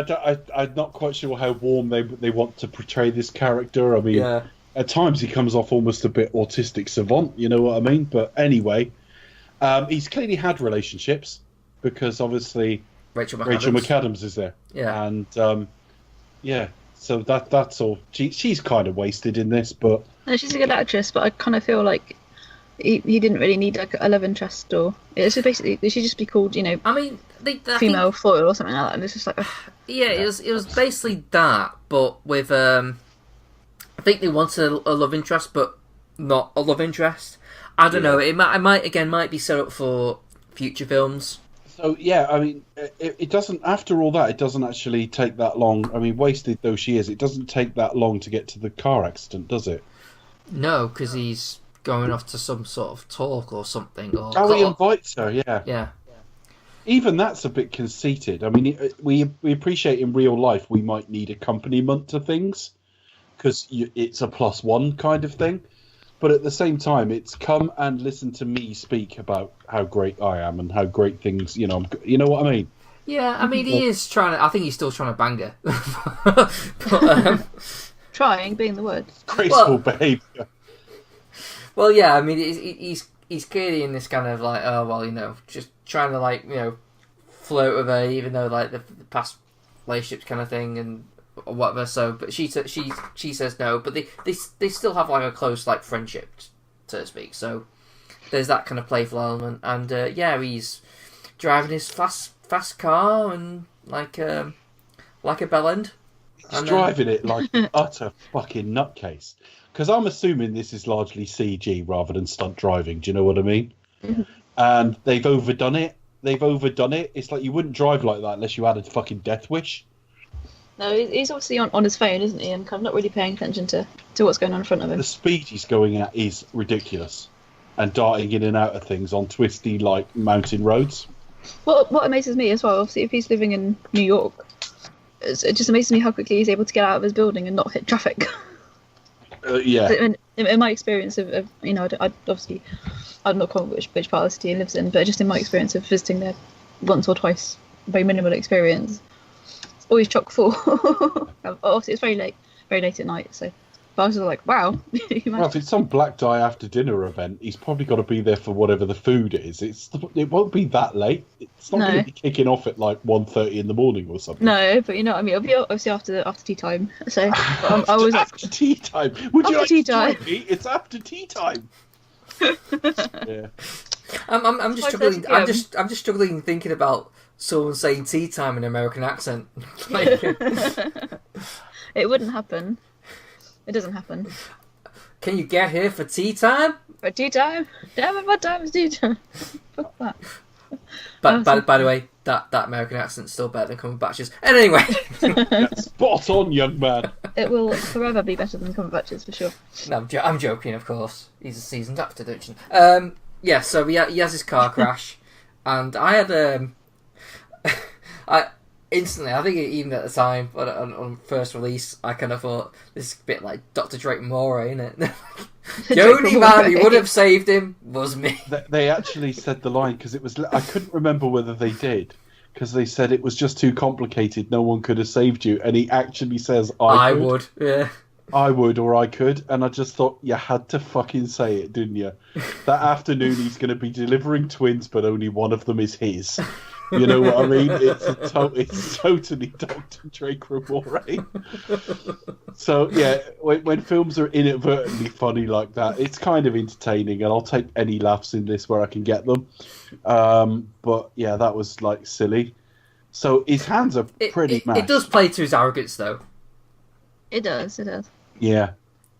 I'm not quite sure how warm they want to portray this character. I mean. Yeah. At times he comes off almost a bit autistic savant, you know what I mean? But anyway, he's clearly had relationships because obviously Rachel McAdams is there. Yeah. And so that's all. She's kind of wasted in this, but... No, she's a good actress, but I kind of feel like he didn't really need like a love interest, or... It's just basically, they should just be called, I mean... female foil or something like that, and it's just like... Yeah, it was basically that, but with... I think they wanted a love interest, but not a love interest. I don't know. It might be set up for future films. So yeah, I mean, it doesn't. After all that, it doesn't actually take that long. I mean, wasted though she is, it doesn't take that long to get to the car accident, does it? No, because he's going off to some sort of talk or something. He invites her. Yeah. Yeah. Even that's a bit conceited. I mean, we appreciate in real life we might need accompaniment to things. Because it's a +1 kind of thing, but at the same time, it's come and listen to me speak about how great I am and how great things. You know what I mean? Yeah, I mean he is trying to. I think he's still trying to bang her. But, trying being the word. Graceful behaviour. Well, yeah, I mean he's clearly in this kind of like just trying to flirt with her, even though like the past relationships kind of thing and. Or whatever. So, but she says no. But they still have like a close like friendship, so to speak. So there's that kind of playful element, and he's driving his fast car and like a bellend. He's driving it like an utter fucking nutcase. Because I'm assuming this is largely CG rather than stunt driving. Do you know what I mean? Mm-hmm. And they've overdone it. It's like you wouldn't drive like that unless you had a fucking death wish. No, he's obviously on his phone, isn't he? And kind of not really paying attention to what's going on in front of him. The speed he's going at is ridiculous. And darting in and out of things on twisty, like, mountain roads. What amazes me as well, obviously, if he's living in New York, it just amazes me how quickly he's able to get out of his building and not hit traffic. Yeah. In my experience of you know, I obviously, I'm not sure which part of the city he lives in, but just in my experience of visiting there once or twice, very minimal experience, it's always chock full. Obviously, it's very late at night, so. But I was just like, wow. Well, if it's some black tie after dinner event, he's probably got to be there for whatever the food is. It won't be that late. It's not going to be kicking off at like 1:30 in the morning or something. No, but you know what I mean. It'll be obviously after tea time. So I was after tea time. Would you like tea to join me? It's after tea time. Yeah. I'm just struggling. I'm just struggling thinking about someone saying tea time in an American accent. It wouldn't happen. It doesn't happen. Can you get here for tea time? For tea time? Damn it, what time is tea time? Fuck that. But by the way, that American accent's still better than Cumberbatch's. And anyway. Spot on, young man. It will forever be better than Cumberbatch's, for sure. No, I'm joking, of course. He's a seasoned actor, don't you? Yeah, so he has his car crash. And I had... Instantly, I think even at the time, on first release, I kind of thought, this is a bit like Dr. Drake Moray, isn't it? The only man who would have saved him was me. They actually said the line, because it was... I couldn't remember whether they did, because they said it was just too complicated, no one could have saved you, and he actually says, I would, yeah. I would, or I could, and I just thought, you had to fucking say it, didn't you? That afternoon he's going to be delivering twins, but only one of them is his. You know what I mean? It's totally Dr. Drake Moray. So yeah, when films are inadvertently funny like that, it's kind of entertaining, and I'll take any laughs in this where I can get them. But yeah, that was like silly. So his hands are pretty mashed. It does play to his arrogance, though. It does. Yeah,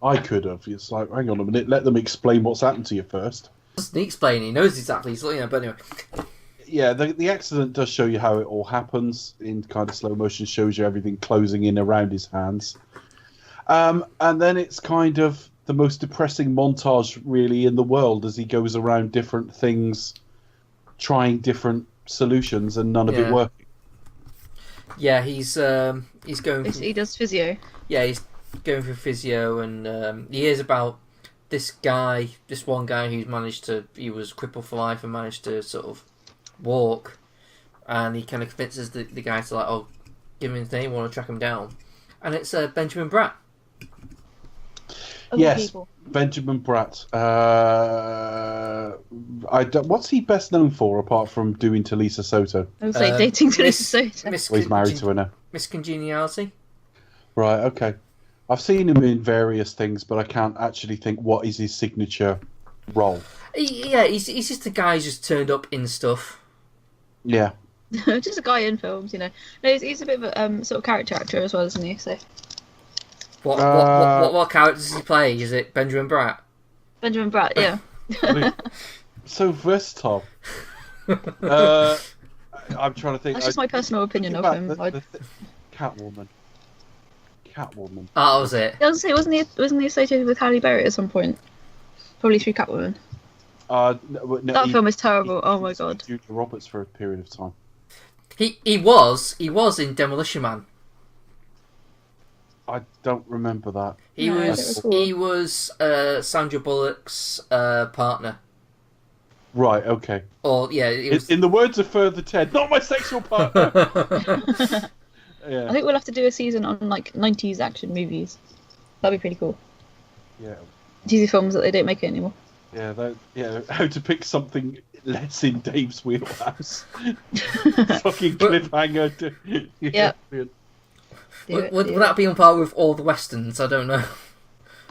I could have. It's like, hang on a minute, let them explain what's happened to you first. Doesn't he explain? He knows exactly. So, but anyway. Yeah, the accident does show you how it all happens in kind of slow motion, shows you everything closing in around his hands. And then it's kind of the most depressing montage really in the world as he goes around different things, trying different solutions, and none of it working. Yeah, he's going... He does physio. Yeah, he's going through physio, and he hears about this one guy he was crippled for life and managed to sort of walk, and he kind of convinces the guy to like, oh, give him his name, want to track him down, and it's Benjamin Bratt. Yes, Benjamin Bratt. What's he best known for apart from doing Talisa Soto? I would say dating Talisa Soto. He's married to her now. Miss Congeniality. Right. Okay. I've seen him in various things, but I can't actually think what is his signature role. Yeah, he's just a guy who's just turned up in stuff. Yeah. Just a guy in films, you know. No, he's a bit of a sort of character actor as well, isn't he? So. What character does he play? Is it Benjamin Bratt? Benjamin Bratt, yeah. So versatile. I'm trying to think. That's just my personal opinion of him. Catwoman. Oh, was it? I was gonna say, wasn't he associated with Halle Berry at some point? Probably through Catwoman. No, that film is terrible. Oh my god. Julia Roberts for a period of time. He was in Demolition Man. I don't remember that. He was Sandra Bullock's partner. Right. Okay. Or yeah, in the words of Further Ted, not my sexual partner. Yeah. I think we'll have to do a season on like 90s action movies. That'd be pretty cool. Yeah. Cheesy films that they don't make it anymore. Yeah, how to pick something less in Dave's wheelhouse. Fucking cliffhanger. Yeah. Would that be on par with all the westerns? I don't know.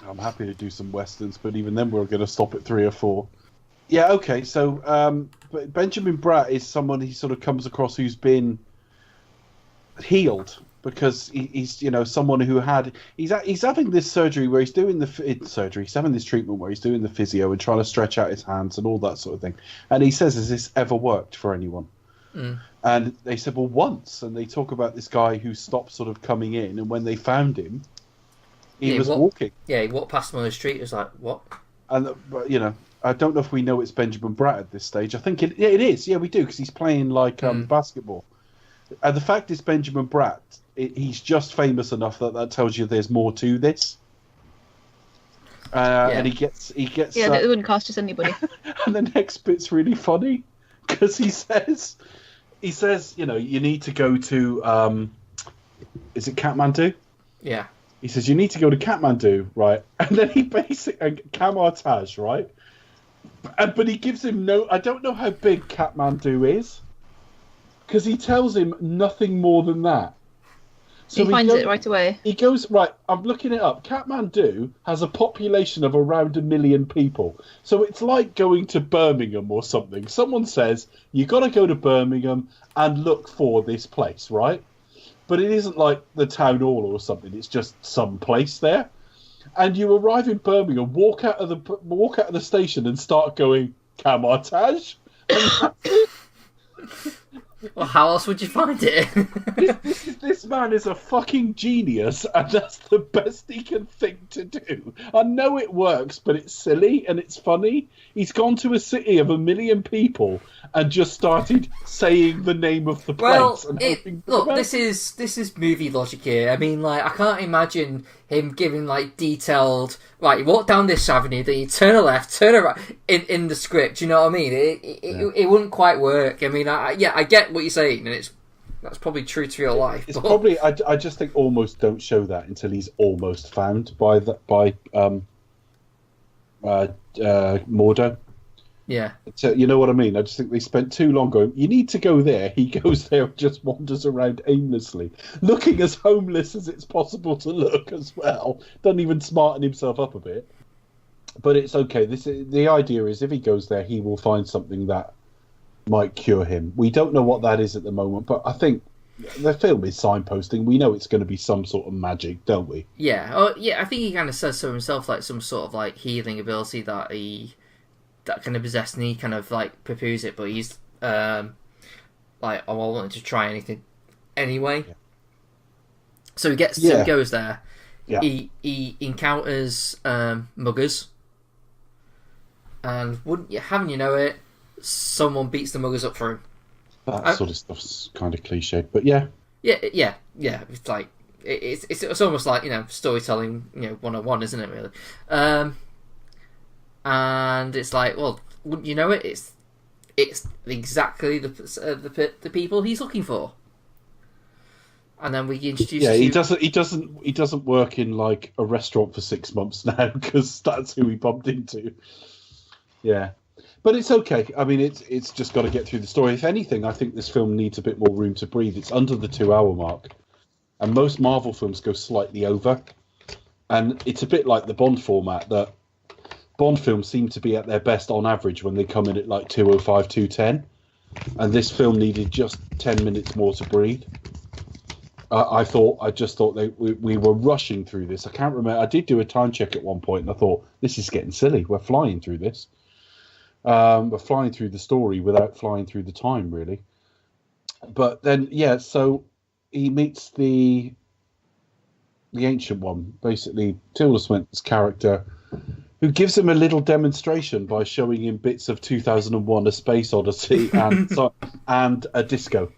I'm happy to do some westerns, but even then we're going to stop at 3 or 4. Yeah, okay, so Benjamin Bratt is someone he sort of comes across who's been healed because he's someone who he's having this surgery where he's doing he's having this treatment where he's doing the physio and trying to stretch out his hands and all that sort of thing. And he says, "Has this ever worked for anyone?" And they said, "Well, once." And they talk about this guy who stopped sort of coming in, and when they found him, he was walking. Yeah, he walked past him on the street. It was like, what? And I don't know if we know it's Benjamin Bratt at this stage. I think it is. Yeah, we do, because he's playing like basketball. And the fact is, Benjamin Bratt, he's just famous enough that tells you there's more to this. And he gets. Yeah, they wouldn't cast just anybody. And the next bit's really funny, because he says, you need to go to, is it Kathmandu? Yeah. He says, you need to go to Kathmandu, right? And then he basically, Kamar-Taj, right? But he gives him I don't know how big Kathmandu is, because he tells him nothing more than that. So he finds it right away. He goes, right, I'm looking it up. Kathmandu has a population of around 1 million people. So it's like going to Birmingham or something. Someone says, you got to go to Birmingham and look for this place, right? But it isn't like the town hall or something. It's just some place there. And you arrive in Birmingham, walk out of the station and start going, Kamar-Taj? And that's it. Well, how else would you find it? This man is a fucking genius, and that's the best he can think to do. I know it works, but it's silly and it's funny. He's gone to a city of 1 million people and just started saying the name of the place. Well, this is movie logic here. I mean, like, I can't imagine him giving like detailed. Right, you walk down this avenue, then you turn a left, turn a right in the script. You know what I mean? It wouldn't quite work. I mean, I get what you're saying, and that's probably true to real life. It's probably I just think almost don't show that until he's almost found by Mordo. Yeah. So, you know what I mean? I just think they spent too long going, you need to go there. He goes there and just wanders around aimlessly, looking as homeless as it's possible to look as well. Doesn't even smarten himself up a bit. But it's okay. The idea is if he goes there, he will find something that might cure him. We don't know what that is at the moment, but I think the film is signposting. We know it's going to be some sort of magic, don't we? Yeah. Oh, yeah. I think he kind of says so himself, like some sort of like healing ability that kind of possessed, and he kind of like poo-poos it, but he's like, I wanted to try anything anyway. Yeah. So he goes there. Yeah. He encounters muggers, and haven't you know it, someone beats the muggers up for him. That sort of stuff's kind of cliched, but yeah. Yeah. It's like it's almost like, storytelling, 101, isn't it? Really. And it's like, well, wouldn't you know it? It's exactly the people he's looking for. And then we introduce. Yeah, he doesn't work in like a restaurant for 6 months now, because that's who he bumped into. Yeah, but it's okay. I mean, it's just got to get through the story. If anything, I think this film needs a bit more room to breathe. It's under the 2-hour mark, and most Marvel films go slightly over. And it's a bit like the Bond format, that Bond films seem to be at their best on average when they come in at like 2:05, 2:10, and this film needed just 10 minutes more to breathe. I just thought we were rushing through this. I can't remember. I did do a time check at one point, and I thought, this is getting silly. We're flying through this. We're flying through the story without flying through the time, really. But then, yeah, so he meets the Ancient One, basically Tilda Swinton's character, who gives him a little demonstration by showing him bits of 2001: A Space Odyssey and a disco.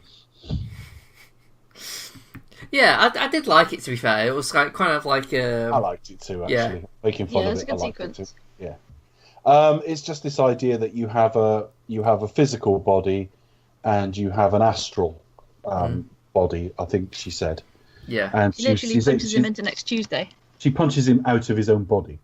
Yeah, I did like it, to be fair. It was like kind of like I liked it too, actually. Yeah. Making fun of it's it, a I good liked it sequence. too. Yeah. It's just this idea that you have a physical body and you have an astral body, I think she said. Yeah. And she literally punches him into next Tuesday. She punches him out of his own body.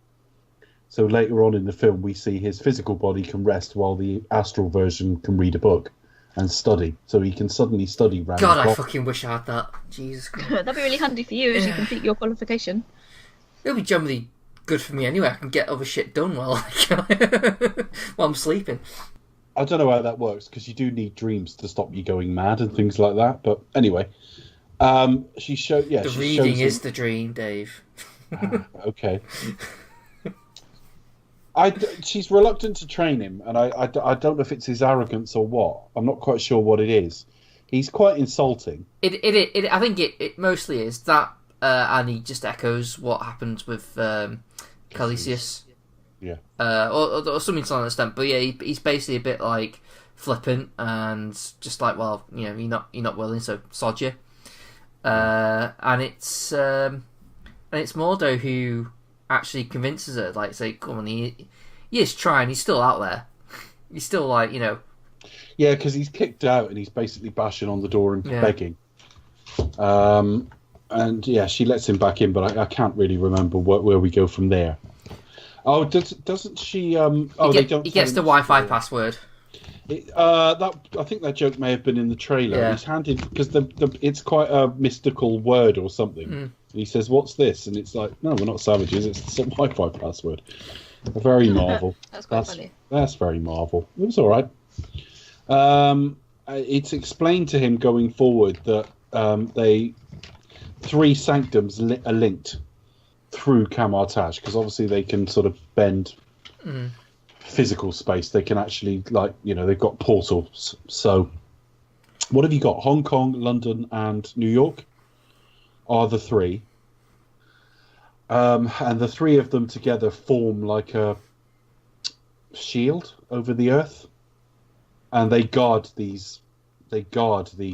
So later on in the film, we see his physical body can rest while the astral version can read a book and study. So he can suddenly study round the clock. I fucking wish I had that. Jesus Christ. That'd be really handy for you as you complete your qualification. It'll be generally good for me anyway. I can get other shit done while I'm sleeping. I don't know how that works, because you do need dreams to stop you going mad and things like that. But anyway, She showed. Yeah, The she reading shows is him. the dream, Dave. Okay. She's reluctant to train him, and I don't know if it's his arrogance or what. I'm not quite sure what it is. He's quite insulting. I think it mostly is that, and he just echoes what happens with Kaecilius. Yeah. Or something to that extent. But yeah, he's basically a bit like flippant and just like, well, you know, you're not willing, so sod you. And it's Mordo who actually convinces her, like, say, come on, he is trying. He's still out there. He's still like, you know. Yeah, because he's kicked out and he's basically bashing on the door and Yeah. begging. And yeah, she lets him back in, but I can't really remember where we go from there. Oh, doesn't she? They don't. He gets the Wi-Fi password. That I think that joke may have been in the trailer. Yeah. He's handed because it's quite a mystical word or something. Mm. And he says, "What's this?" And it's like, "No, we're not savages. It's a Wi-Fi password." Very Marvel. That's quite funny. That's very Marvel. It was all right. It's explained to him going forward that three sanctums are linked through Kamar-Taj, because obviously they can sort of bend physical space. They can actually, like, you know, they've got portals. So what have you got? Hong Kong, London, and New York are the three. And the three of them together form like a shield over the earth. And they guard these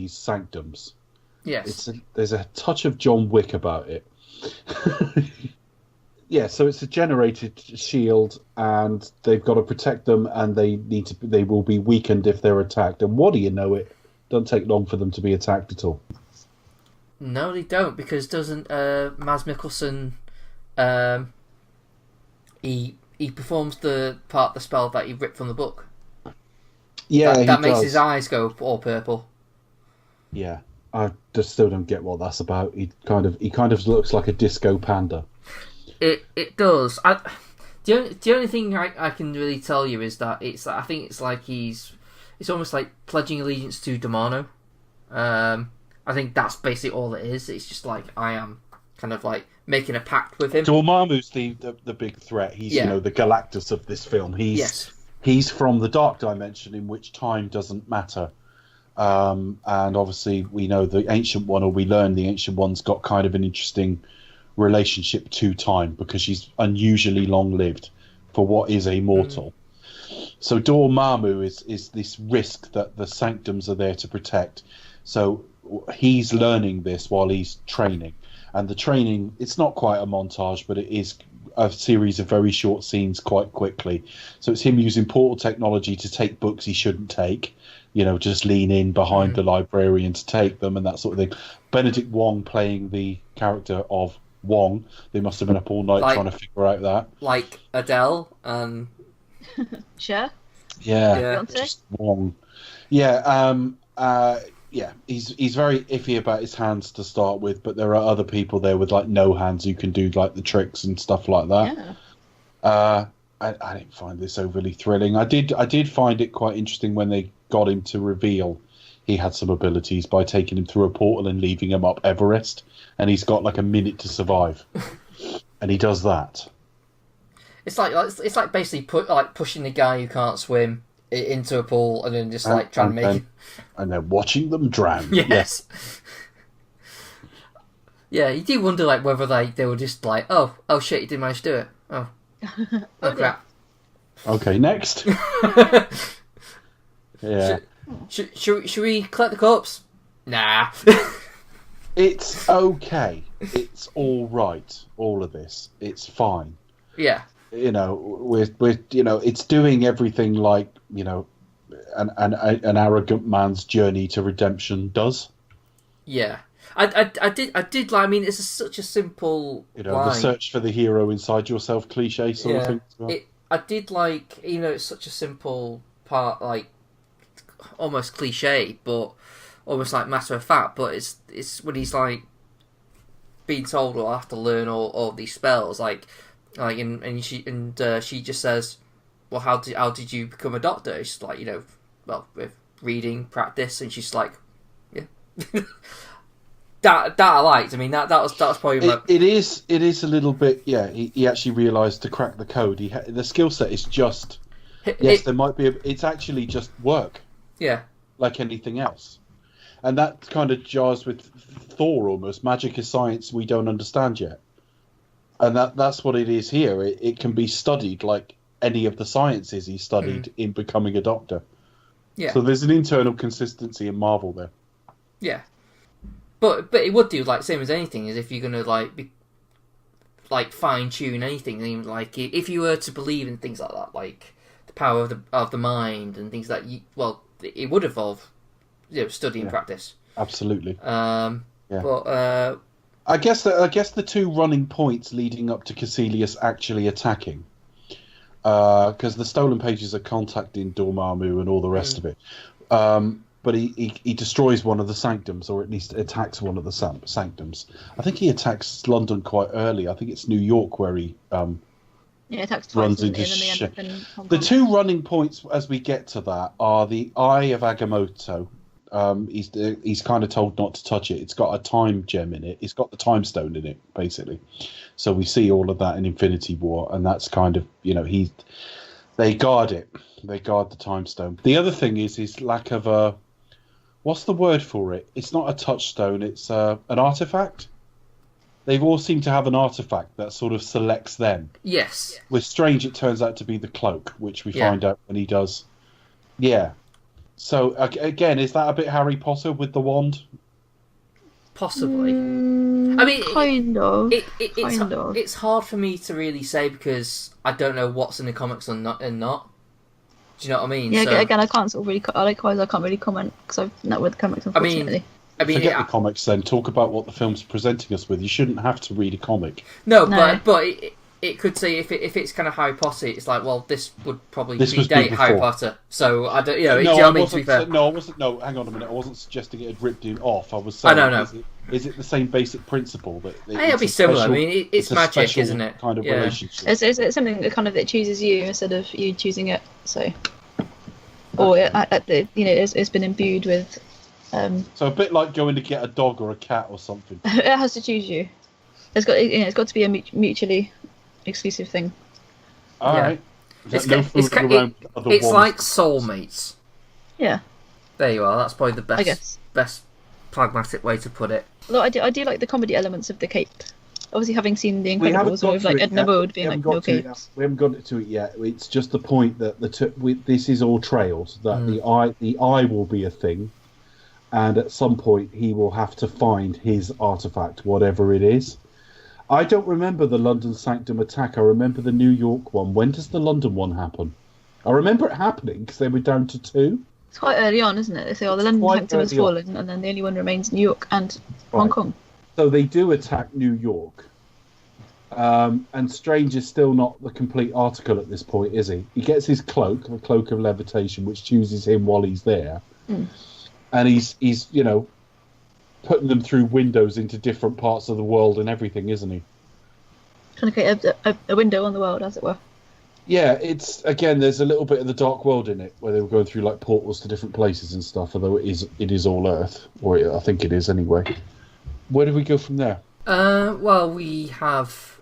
sanctums. Yes. There's a touch of John Wick about it. Yeah, so it's a generated shield, and they've got to protect them, and they will be weakened if they're attacked. And what do you know? It doesn't take long for them to be attacked at all. No, they don't, because doesn't Mads Mikkelsen he performs the part of the spell that he ripped from the book. Yeah, that he makes does. his eyes go all purple. Yeah, I just still don't get what that's about. He kind of looks like a disco panda. It does. The only thing I can really tell you is that I think it's like it's almost like pledging allegiance to Dormammu. I think that's basically all it is. It's just like I am kind of like making a pact with him. Dormammu's the big threat. He's the Galactus of this film. He's from the dark dimension in which time doesn't matter. And obviously we know the Ancient One, or we learn the Ancient One's got kind of an interesting relationship to time, because she's unusually long-lived for what is a mortal. So Dormammu is this risk that the sanctums are there to protect. So he's learning this while he's training. And the training, it's not quite a montage, but it is a series of very short scenes quite quickly. So it's him using portal technology to take books he shouldn't take, you know, just lean in behind the librarian to take them and that sort of thing. Benedict Wong playing the character of Wong. They must have been up all night trying to figure out that. Like Adele and... Cher? Yeah, Beyonce? just Wong. Yeah, yeah, he's very iffy about his hands to start with, but there are other people there with like no hands who can do like the tricks and stuff like that. Yeah. I didn't find this overly thrilling. I did find it quite interesting when they got him to reveal he had some abilities by taking him through a portal and leaving him up Everest, and he's got like a minute to survive, and he does that. It's like basically pushing the guy who can't swim into a pool and then just like trying to make it. And then watching them drown. Yes. Yeah, you do wonder like whether they were just like, oh shit, you didn't manage to do it. Oh crap. Okay, next. Yeah. Should we collect the corpse? Nah. It's okay. It's all right. All of this, it's fine. Yeah. You know, we're you know, it's doing everything like, you know, an arrogant man's journey to redemption does. Yeah. I did like. I mean, it's such a simple. You know, line. the search for the hero inside yourself cliche sort of thing. As well. I did like. You know, it's such a simple part, like almost cliche, but almost like matter of fact. But it's when he's like being told, "Well, I have to learn all these spells," and she just says, "Well, how did you become a doctor?" She's like, you know, well, with reading, practice, and she's like, yeah. that I liked. I mean, that was probably it is a little bit. Yeah, he actually realised to crack the code. The skill set is just there might be. It's actually just work. Yeah, like anything else, and that kind of jars with Thor almost. Magic is science we don't understand yet, and that's what it is here. It can be studied like any of the sciences he studied in becoming a doctor. Yeah. So there's an internal consistency in Marvel there. Yeah. But it would do like same as anything is if you're gonna like fine tune anything. Even like if you were to believe in things like that, like the power of the mind and things like it would involve study and practice. Absolutely. But I guess the two running points leading up to Kaecilius actually attacking, because the stolen pages are contacting Dormammu and all the rest of it. But he destroys one of the sanctums, or at least attacks one of the sanctums. I think he attacks London quite early. I think it's New York where he attacks runs into shit. The two running points as we get to that are the Eye of Agamotto. He's kind of told not to touch it. It's got a time gem in it. It's got the time stone in it, basically. So we see all of that in Infinity War, and that's kind of they guard it. They guard the time stone. The other thing is his lack of a. What's the word for it? It's not a touchstone. It's an artifact. They've all seemed to have an artifact that sort of selects them. Yes. With Strange, it turns out to be the cloak, which we find out when he does. Yeah. So again, is that a bit Harry Potter with the wand? Possibly. I mean, kind of. It's hard for me to really say because I don't know what's in the comics and not. Do you know what I mean? Yeah, so, again, I can't sort of really. I can't really comment because I've not read the comics, unfortunately. I mean, forget the comics. Then talk about what the film's presenting us with. You shouldn't have to read a comic. No. But it could say if it's kind of Harry Potter, it's like, well, this would probably predate Harry Potter. So I don't, do you know what I mean? To be fair, no, I wasn't. No, hang on a minute. I wasn't suggesting it had ripped him off. I was saying, no. Is it the same basic principle that? It'll be similar. I mean, it's magic, isn't it? Kind of relationship. It's something that kind of that chooses you instead of you choosing it. So, or it's been imbued with. So a bit like going to get a dog or a cat or something. It has to choose you. It's got to be a mutually exclusive thing. All right. It's like soulmates. Yeah. There you are. That's probably the best pragmatic way to put it. Although I do like the comedy elements of the cape. Obviously, having seen The Incredibles with like Edna Mode being like no cape. We haven't got to it yet. It's just the point that this is all trailed. That the eye will be a thing, and at some point he will have to find his artifact, whatever it is. I don't remember the London Sanctum attack. I remember the New York one. When does the London one happen? I remember it happening because they were down to 2. It's quite early on, isn't it? They say, the London Sanctum has fallen, and then the only one remains New York and Hong Kong. So they do attack New York. And Strange is still not the complete article at this point, is he? He gets his cloak, the Cloak of Levitation, which chooses him while he's there. And he's putting them through windows into different parts of the world and everything, isn't he? Trying to create a window on the world, as it were. Yeah, there's a little bit of the Dark World in it, where they were going through like portals to different places and stuff, although it is all Earth, or I think it is anyway. Where do we go from there? Well, we have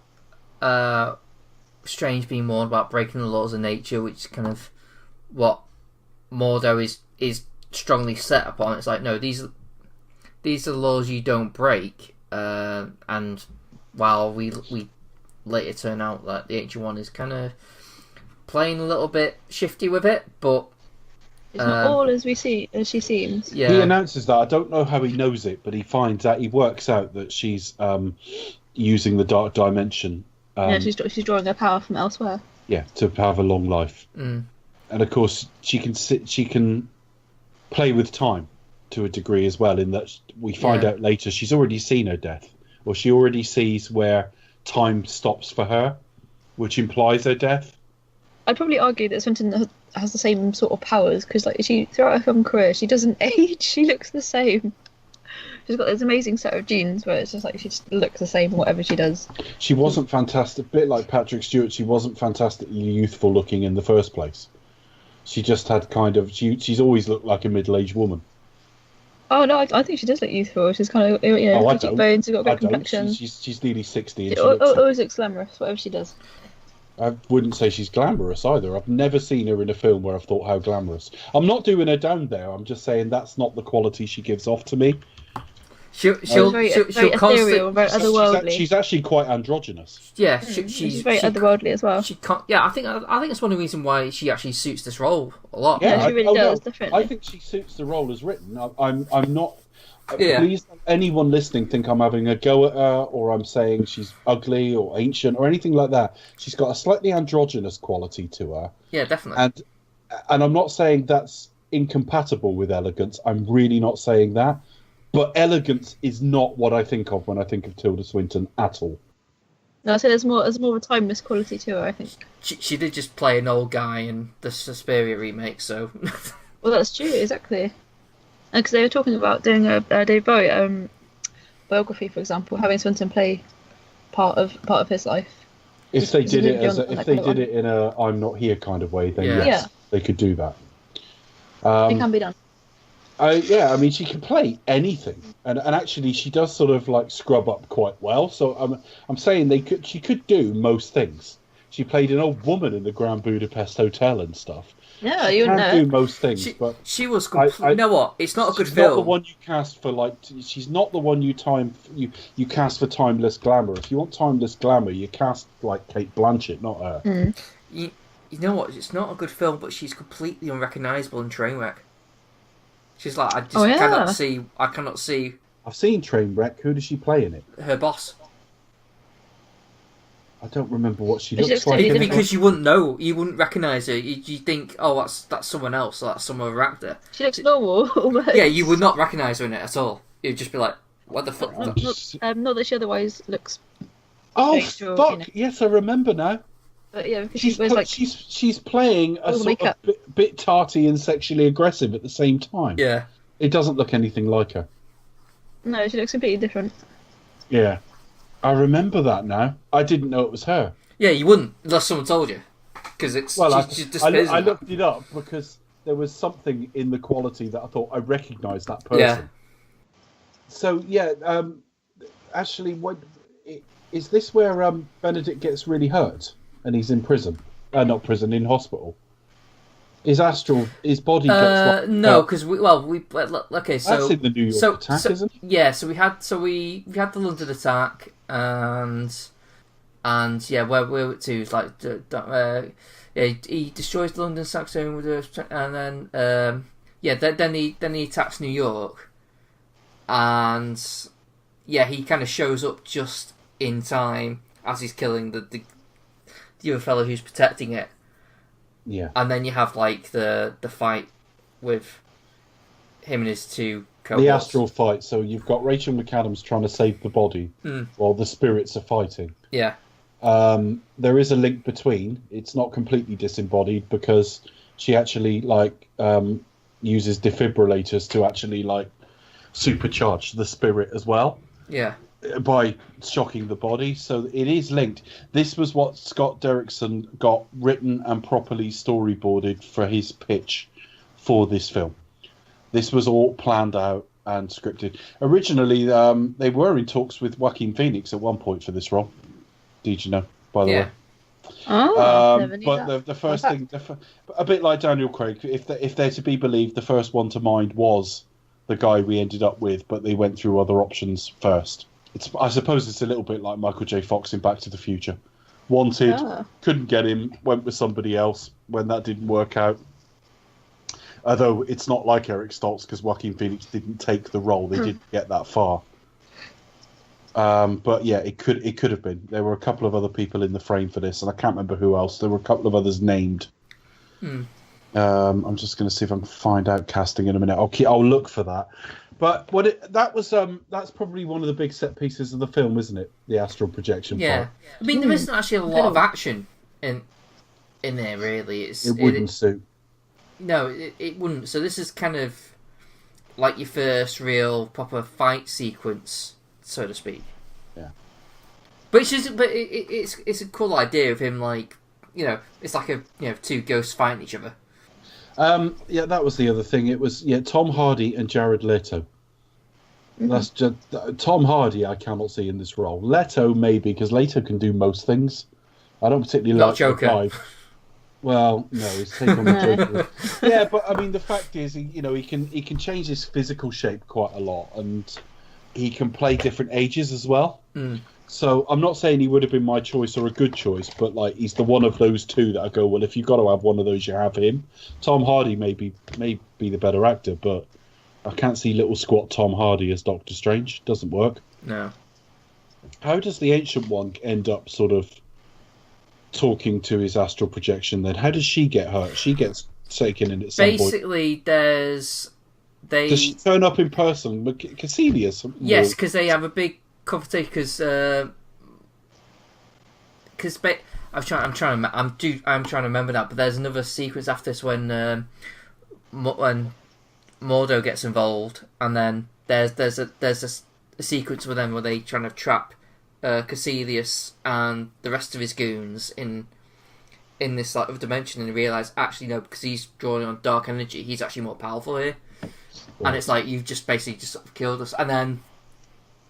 Strange being warned about breaking the laws of nature, which is kind of what Mordo is strongly set upon. It's like, no, these are the laws you don't break, and while we later turn out that the Ancient One is kind of playing a little bit shifty with it, but it's not all as she seems. Yeah. He announces that. I don't know how he knows it, but he works out that she's using the dark dimension. She's drawing her power from elsewhere. Yeah, to have a long life. And of course, she can play with time to a degree as well, in that we find out later she's already seen her death, or she already sees where time stops for her, which implies her death. I'd probably argue that Swinton has the same sort of powers, because like throughout her film career, she doesn't age. She looks the same. She's got this amazing set of genes where it's just like she just looks the same whatever she does. She wasn't fantastic, a bit like Patrick Stewart. She wasn't fantastically youthful looking in the first place. She just had kind of she's always looked like a middle-aged woman. Oh no, I think she does look youthful. She's kind of, you know, Oh, I got don't. cheekbones, she's got a I good don't. complexion. She's nearly 60 and She she looks. always looks glamorous, whatever she does. I wouldn't say she's glamorous either. I've never seen her in a film where I've thought how glamorous. I'm not doing her down there. I'm just saying that's not the quality she gives off to me. She'll very constantly. ethereal, very otherworldly. She's actually quite androgynous. Yeah, She's very otherworldly as well. She can't. Yeah, I think it's one of the reasons why she actually suits this role a lot. Yeah, she really does, definitely. I think she suits the role as written. I'm not. Yeah. Please, anyone listening, think I'm having a go at her, or I'm saying she's ugly or ancient or anything like that. She's got a slightly androgynous quality to her. Yeah, definitely. And I'm not saying that's incompatible with elegance. I'm really not saying that. But elegance is not what I think of when I think of Tilda Swinton at all. No, I say there's more of a timeless quality to her, I think. She did just play an old guy in the Suspiria remake, so. Well, that's true, exactly. And because they were talking about doing a David Bowie biography, for example, having Swinton play part of his life. If they did it beyond in a "I'm not here" kind of way, then Yeah. yes, they could do that. It can be done. I mean, she can play anything, and actually, she does sort of like scrub up quite well. So I'm saying she could do most things. She played an old woman in the Grand Budapest Hotel and stuff. Yeah, she you can know. do most things, but she was. You know what? It's not a good she's film. not the one you cast for she's not the one you cast for timeless glamour. If you want timeless glamour, you cast like Kate Blanchett, not her. You know what? It's not a good film, but she's completely unrecognisable in Trainwreck. She's like, I cannot see. I've seen Trainwreck. Who does she play in it? Her boss. I don't remember what she She looks looks like. totally in it. Because you wouldn't know, you wouldn't recognise her. You think, oh, that's someone else, or that's some other actor. She looks normal, almost. Yeah, you would not recognise her in it at all. You'd just be like, what the fuck? Not that she otherwise looks. Oh Sure, fuck! you know. Yes, I remember now. But yeah, because She's she was like. she's playing a all the sort of makeup. bit tarty and sexually aggressive at the same time. Yeah. It doesn't look anything like her. No, she looks completely different. Yeah, I remember that now. I didn't know it was her. Yeah, you wouldn't unless someone told you, because it's. Well, I I looked it up because there was something in the quality that I thought I recognised that person. Yeah. So yeah, actually, what is this where Benedict gets really hurt and he's in prison? Not prison, in hospital. His body gets no, because okay, so that's in the New York attack, isn't it? Yeah, so we had the London attack and yeah, where we were to is like he destroys the London sack zone with and then he attacks New York, and yeah, he kind of shows up just in time as he's killing the other fellow who's protecting it. Yeah. And then you have like the fight with him and his two cohorts. The astral fight. So you've got Rachel McAdams trying to save the body while the spirits are fighting. Yeah. There is a link between. It's not completely disembodied because she actually uses defibrillators to actually supercharge the spirit as well. Yeah. By shocking the body, so it is linked. This was what Scott Derrickson got written and properly storyboarded for his pitch for this film. This was all planned out and scripted. Originally, they were in talks with Joaquin Phoenix at one point for this role. Did you know, by the way? Oh, never knew but that. the first thing, a bit like Daniel Craig, if they're to be believed, the first one to mind was the guy we ended up with, but they went through other options first. I suppose it's a little bit like Michael J. Fox in Back to the Future. Wanted, couldn't get him, went with somebody else when that didn't work out. Although it's not like Eric Stoltz because Joaquin Phoenix didn't take the role; they didn't get that far. But yeah, it could have been. There were a couple of other people in the frame for this, and I can't remember who else. There were a couple of others named. I'm just going to see if I can find out casting in a minute. I'll look for that. But that's probably one of the big set pieces of the film, isn't it? The astral projection. Yeah, part. I mean there isn't actually a lot of action in there really. It wouldn't suit. No, it wouldn't. So this is kind of like your first real proper fight sequence, so to speak. Yeah. But it's a cool idea of him it's like two ghosts fighting each other. Yeah, that was the other thing. It was Tom Hardy and Jared Leto. That's just Tom Hardy. I cannot see in this role. Leto maybe, because Leto can do most things. I don't particularly Not like Joker. the guy. Well, no, his take on the Joker. Yeah, but I mean, the fact is, he can change his physical shape quite a lot, and he can play different ages as well. So I'm not saying he would have been my choice or a good choice, but like he's the one of those two that I go, well, if you've got to have one of those, you have him. Tom Hardy may be the better actor, but I can't see little squat Tom Hardy as Doctor Strange. Doesn't work. No. How does the Ancient One end up sort of talking to his astral projection then? How does she get hurt? She gets taken in at some point. Basically, Does she turn up in person? Kaecilius? Yes, because they have a big confrontation. Because I'm trying to remember that. But there's another sequence after this when Mordo gets involved, and then there's a sequence with them where they trying to trap Kaecilius and the rest of his goons in this like other dimension, and realise actually no, because he's drawing on dark energy, he's actually more powerful here. And it's like you've just basically just sort of killed us, and then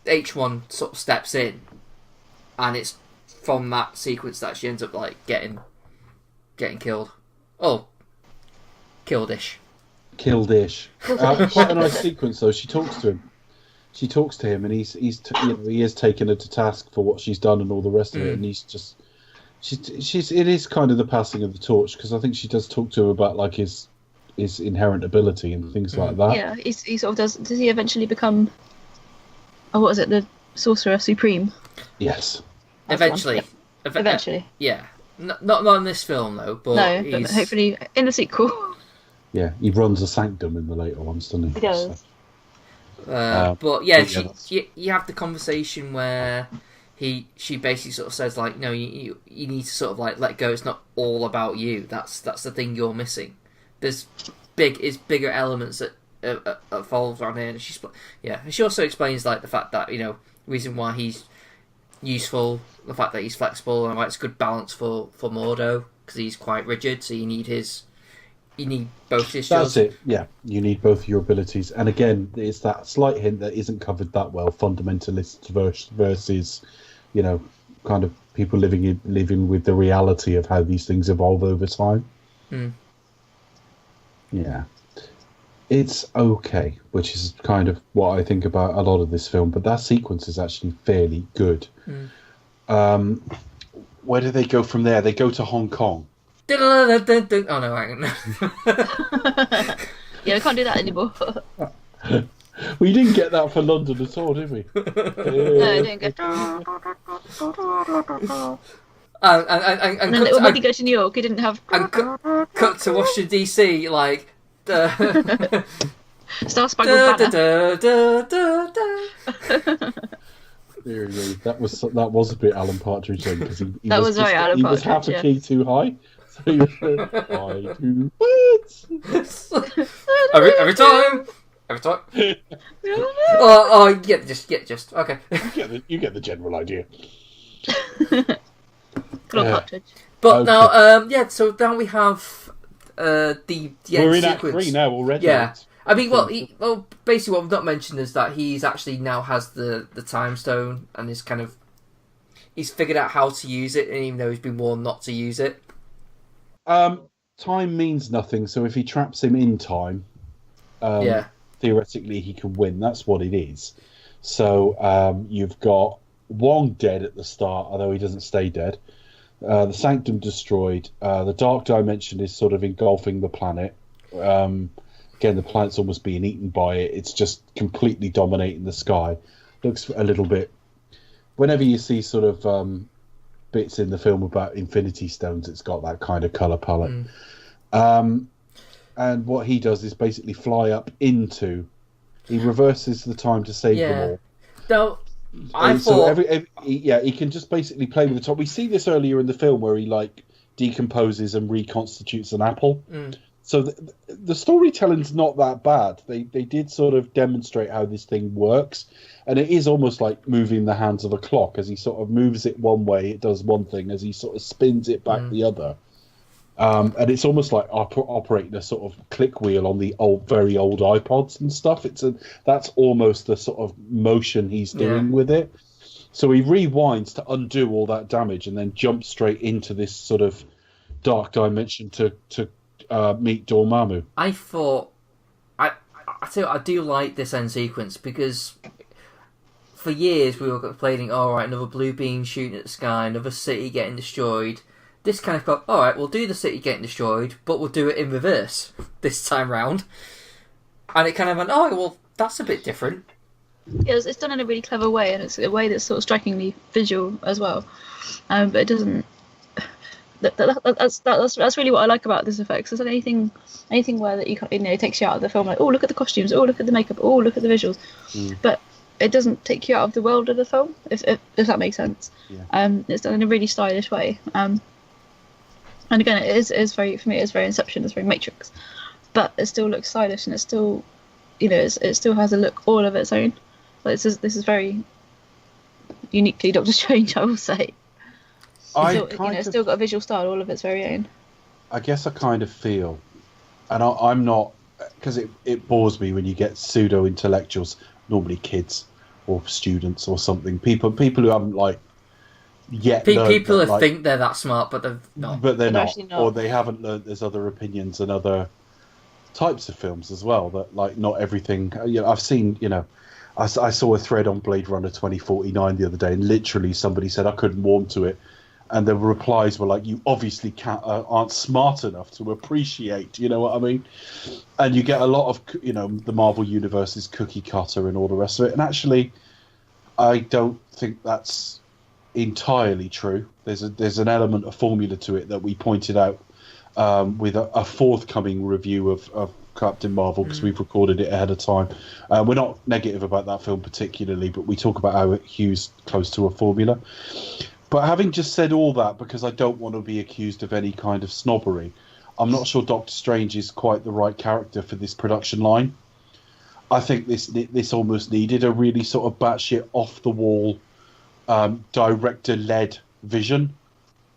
H1 sort of steps in, and it's from that sequence that she ends up like getting killed. Oh, killish. Quite a nice sequence though. She talks to him, and he is taking her to task for what she's done and all the rest of it, and he's just it is kind of the passing of the torch, because I think she does talk to him about like his inherent ability and things like that. Yeah, he sort of does. Does he eventually become? Oh, what is it? The Sorcerer Supreme. Yes. Eventually. Eventually. Yeah. Not in this film though, but but hopefully in the sequel. Yeah, he runs a sanctum in the later ones, doesn't he? He does. But yeah, you have the conversation where she basically sort of says like, no, you need to sort of like let go. It's not all about you. That's the thing you're missing. There's bigger elements that evolve on here. And she also explains like the fact that the reason why he's useful, the fact that he's flexible, and why it's good balance for Mordo, because he's quite rigid. So you need both his skills. That's it. Yeah, you need both your abilities. And again, it's that slight hint that isn't covered that well: fundamentalists versus, kind of people living with the reality of how these things evolve over time. Yeah, it's okay, which is kind of what I think about a lot of this film. But that sequence is actually fairly good. Where do they go from there? They go to Hong Kong. Oh no, hang on. Yeah, we can't do that anymore. We didn't get that for London at all, did we? No, I didn't get. And then when he go to New York, he didn't have. And cut to Washington DC, like. Star Spangled Banner. That was a bit Alan Partridge then, because he was very Alan Partridge. He was half a key too high. So he was I do words. Every time. Just okay. You get the general idea. Good old Partridge. But now, so now we have the We're in sequence. Act 3 now already. Yeah. I mean, basically what we've not mentioned is that he's actually now has the time stone, and he's figured out how to use it, and even though he's been warned not to use it. Time means nothing, so if he traps him in time, theoretically he can win. That's what it is. So you've got Wong dead at the start, although he doesn't stay dead. The Sanctum destroyed. The Dark Dimension is sort of engulfing the planet. Again, the planet's almost being eaten by it. It's just completely dominating the sky. Looks a little bit... Whenever you see sort of bits in the film about Infinity Stones, it's got that kind of colour palette. And what he does is basically fly up into... He reverses the time to save them all. Now, he can just basically play with the top. We see this earlier in the film where he decomposes and reconstitutes an apple. So the storytelling's not that bad. They did sort of demonstrate how this thing works, and it is almost like moving the hands of a clock. As he sort of moves it one way, it does one thing. As he sort of spins it back the other, And it's almost like operating a sort of click wheel on the very old iPods and stuff. That's almost the sort of motion he's doing with it. So he rewinds to undo all that damage and then jumps straight into this sort of dark dimension to meet Dormammu. I thought, I tell you, I do like this end sequence because for years we were complaining, all right, another blue beam shooting at the sky, another city getting destroyed. This kind of got, all right, we'll do the city getting destroyed, but we'll do it in reverse this time round. And it kind of went, oh, well, that's a bit different. Yeah, it's done in a really clever way, and it's a way that's sort of strikingly visual as well. But it doesn't. That's really what I like about this effect. Is anything where that it takes you out of the film, like, oh, look at the costumes, oh, look at the makeup, oh, look at the visuals, but it doesn't take you out of the world of the film, if that makes sense. Yeah. It's done in a really stylish way. And again, it is very, for me, it's very Inception, it's very Matrix, but it still looks stylish, and it still, it still has a look all of its own. Like, this is very uniquely Doctor Strange, I will say. It's still got a visual style, all of its very own. I guess I kind of feel, and I'm not, because it bores me when you get pseudo intellectuals, normally kids or students or something, people who haven't yet people who think they're that smart, but they're not. But they're not, or they haven't learned there's other opinions and other types of films as well. That not everything. I've seen. I saw a thread on Blade Runner 2049 the other day, and literally somebody said I couldn't warm to it, and the replies were like, "You obviously aren't smart enough to appreciate." You know what I mean? And you get a lot of the Marvel universe is cookie cutter and all the rest of it. And actually, I don't think that's entirely true. There's an element of formula to it that we pointed out with a forthcoming review of Captain Marvel, because we've recorded it ahead of time. We're not negative about that film particularly, but we talk about how Hugh's close to a formula. But having just said all that, because I don't want to be accused of any kind of snobbery, I'm not sure Doctor Strange is quite the right character for this production line. I think this almost needed a really sort of batshit off-the-wall director-led vision,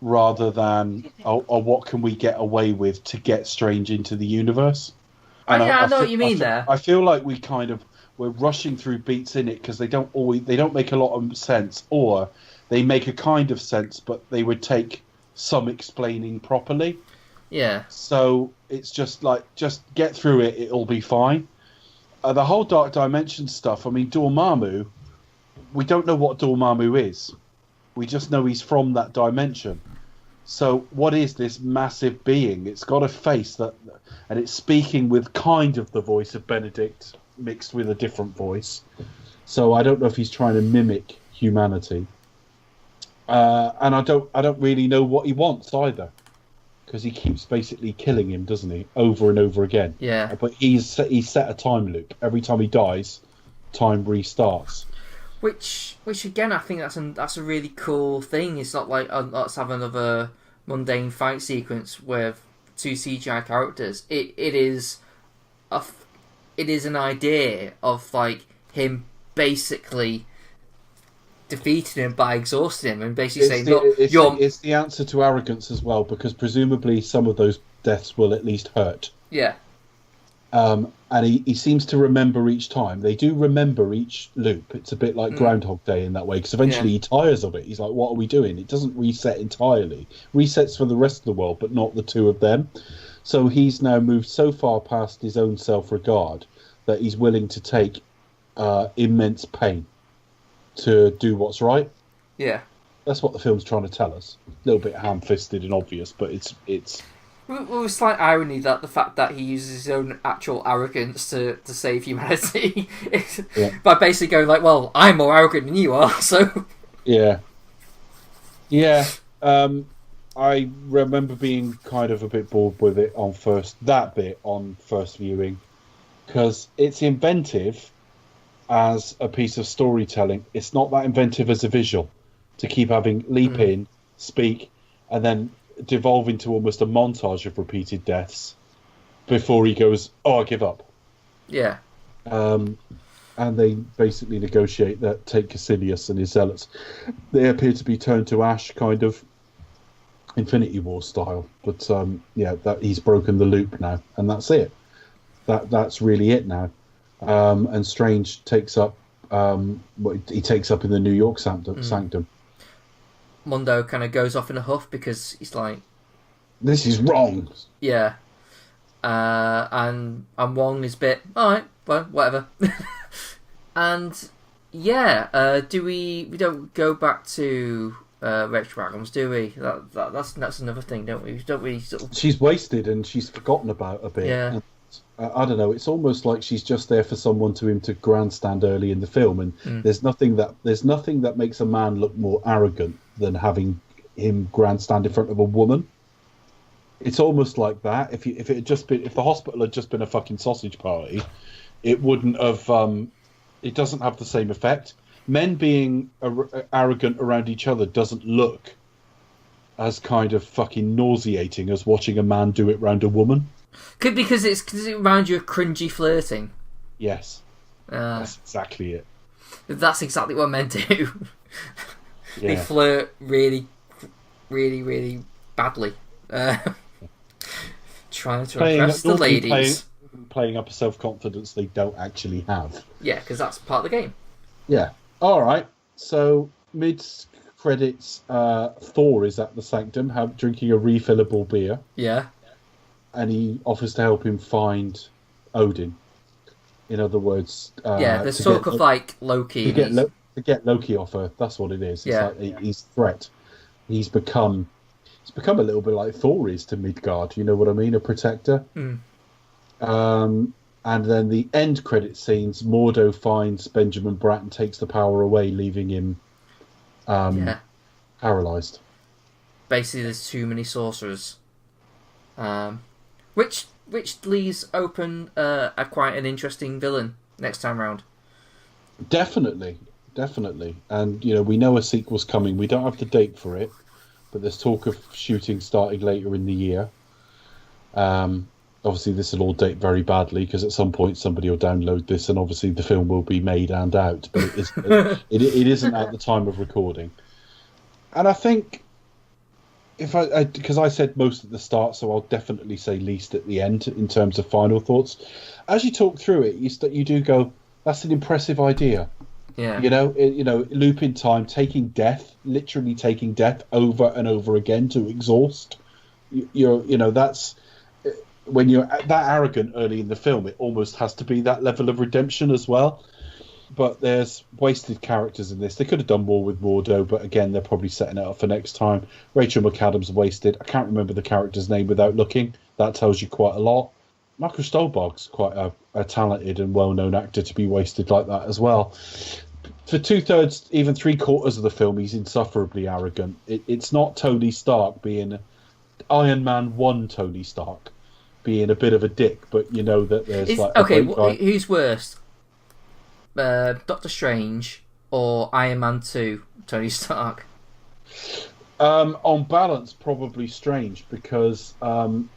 rather than what can we get away with to get Strange into the universe. And I know what you mean there. I feel like we're rushing through beats in it because they don't make a lot of sense, or they make a kind of sense, but they would take some explaining properly. Yeah. So it's just get through it; it'll be fine. The whole Dark Dimension stuff. I mean, Dormammu. We don't know what Dormammu is. We just know he's from that dimension. So what is this massive being? It's got a face and it's speaking with kind of the voice of Benedict mixed with a different voice. So I don't know if he's trying to mimic humanity. And I don't really know what he wants either, because he keeps basically killing him, doesn't he, over and over again? Yeah. But he's set a time loop. Every time he dies, time restarts. Which again, I think that's a really cool thing. It's not like let's have another mundane fight sequence with two CGI characters. It is an idea of him basically defeating him by exhausting him and basically saying, "Look, it's the answer to arrogance as well, because presumably some of those deaths will at least hurt." Yeah. And he seems to remember each time. They do remember each loop. It's a bit like Groundhog Day in that way, because eventually he tires of it. He's like, what are we doing? It doesn't reset entirely. Resets for the rest of the world, but not the two of them. So he's now moved so far past his own self-regard that he's willing to take immense pain to do what's right. Yeah. That's what the film's trying to tell us. A little bit ham-fisted and obvious, but it's Well, it's slight irony that the fact that he uses his own actual arrogance to save humanity by basically going well, I'm more arrogant than you are, so... Yeah. I remember being kind of a bit bored with it on first viewing, because it's inventive as a piece of storytelling. It's not that inventive as a visual, to keep having leap in, speak, and then devolve into almost a montage of repeated deaths before he goes, I give up. Yeah. And they basically negotiate that take Kaecilius and his zealots. They appear to be turned to ash, kind of. Infinity War style. But yeah, that he's broken the loop now, and that's it. That's really it now. And Strange takes up what he takes up in the New York sanctum. Mondo kind of goes off in a huff because he's like, "This is wrong." Yeah. And Wong is a bit, alright, well, whatever. And yeah, we don't go back to Rachel McAdams, do we? That's another thing, don't we? Don't we sort of... She's wasted and she's forgotten about a bit. Yeah. And, I don't know. It's almost like she's just there for someone to grandstand early in the film, and there's nothing that makes a man look more arrogant than having him grandstand in front of a woman. It's almost like that. If the hospital had just been a fucking sausage party, it wouldn't have. It doesn't have the same effect. Men being arrogant around each other doesn't look as kind of fucking nauseating as watching a man do it round a woman. Because it reminds you of cringy flirting. Yes, that's exactly it. That's exactly what men do. Yeah. They flirt really, really, really badly. Trying to impress the ladies. Playing up a self-confidence they don't actually have. Yeah, because that's part of the game. Yeah. All right. So mid-credits, Thor is at the sanctum, drinking a refillable beer. Yeah. And he offers to help him find Odin. In other words, there's sort of like Loki. To get Loki off Earth. That's what it is. It's like he's a threat. He's become a little bit like Thor is to Midgard. You know what I mean? A protector. And then the end credit scenes, Mordo finds Benjamin Bratt and takes the power away, leaving him paralysed. Basically, there's too many sorcerers. Which leaves open quite an interesting villain next time round. Definitely. And, we know a sequel's coming. We don't have the date for it, but there's talk of shooting starting later in the year. Obviously, this will all date very badly because at some point somebody will download this, and obviously the film will be made and out. But it isn't at the time of recording. And I think because I said most at the start, so I'll definitely say least at the end in terms of final thoughts. As you talk through it, you do go, "That's an impressive idea." Yeah. Loop in time, literally taking death over and over again to exhaust. That's. When you're that arrogant early in the film, it almost has to be that level of redemption as well. But there's wasted characters in this. They could have done more with Mordo, but again, they're probably setting it up for next time. Rachel McAdams wasted. I can't remember the character's name without looking. That tells you quite a lot. Michael Stuhlbarg's quite a talented and well-known actor to be wasted like that as well. For 2/3, even 3/4 of the film, he's insufferably arrogant. It's not Tony Stark being Iron Man 1 Tony Stark. Being a bit of a dick, but you know that there's who's worse, Doctor Strange or Iron Man 2 Tony Stark? On balance, probably Strange because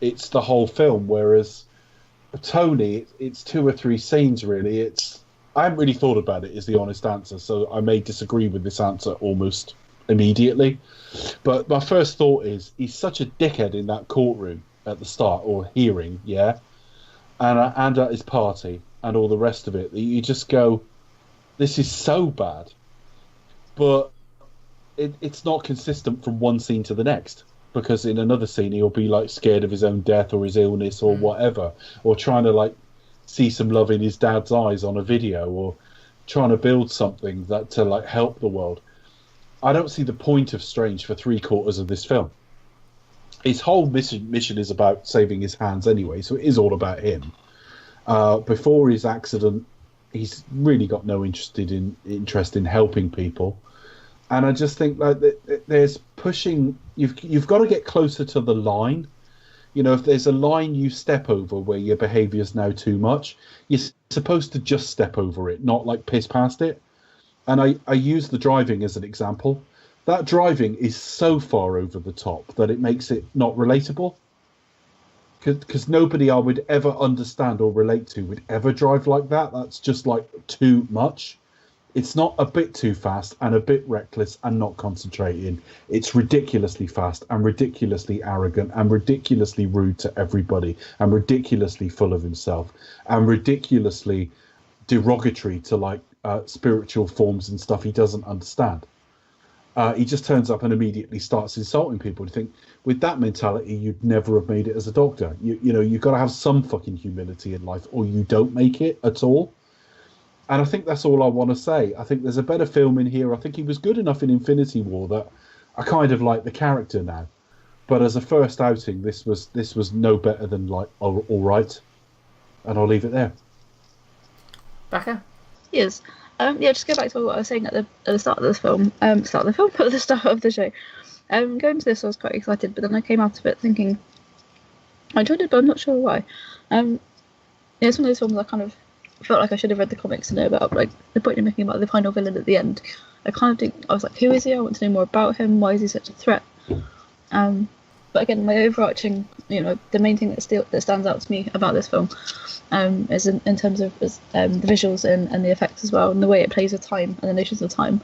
it's the whole film, whereas Tony, it's 2 or 3 scenes really. I haven't really thought about it, is the honest answer, so I may disagree with this answer almost immediately, but my first thought is he's such a dickhead in that courtroom at the start, or hearing, and at his party and all the rest of it, that you just go, this is so bad, but it's not consistent from one scene to the next, because in another scene he'll be like scared of his own death or his illness or whatever, or trying to like see some love in his dad's eyes on a video, or trying to build something that to like help the world. I don't see the point of Strange for 3/4 of this film. His whole mission is about saving his hands anyway, so it is all about him. Before his accident, he's really got no interest in helping people, and I just think like there's pushing. You've got to get closer to the line. If there's a line you step over where your behaviour's now too much, you're supposed to just step over it, not like piss past it. And I use the driving as an example. That driving is so far over the top that it makes it not relatable. Because nobody I would ever understand or relate to would ever drive like that. That's just like too much. It's not a bit too fast and a bit reckless and not concentrating. It's ridiculously fast and ridiculously arrogant and ridiculously rude to everybody and ridiculously full of himself and ridiculously derogatory to like spiritual forms and stuff he doesn't understand. He just turns up and immediately starts insulting people. You think with that mentality, you'd never have made it as a doctor. You know, you've got to have some fucking humility in life, or you don't make it at all. And I think that's all I want to say. I think there's a better film in here. I think he was good enough in Infinity War that I kind of like the character now. But as a first outing, this was no better than like all right. And I'll leave it there. Becca? Yes. Just go back to what I was saying at the start of this film. At the start of the show. Going to this, I was quite excited, but then I came out of it thinking I enjoyed it, but I'm not sure why. It's one of those films I kind of felt like I should have read the comics to know about. Like the point you're making about the final villain at the end, I was like, who is he? I want to know more about him. Why is he such a threat? But again, my overarching, the main thing that stands out to me about this film is in terms of the visuals and the effects as well, and the way it plays with time and the notions of time,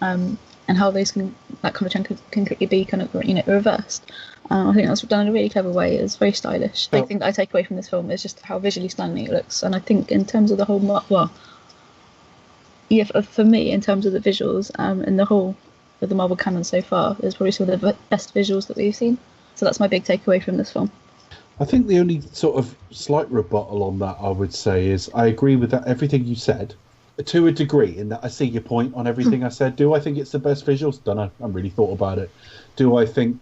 and how that kind of chunk can quickly be kind of reversed. I think that's done in a really clever way. It's very stylish. The thing that I take away from this film is just how visually stunning it looks, and I think in terms of the whole, for me, in terms of the visuals, in the whole of the Marvel canon so far, is probably some of the best visuals that we've seen. So that's my big takeaway from this film. I think the only sort of slight rebuttal on that, I would say, is I agree with that everything you said to a degree, in that I see your point on everything I said. Do I think it's the best visuals? Don't know. I haven't really thought about it. Do I think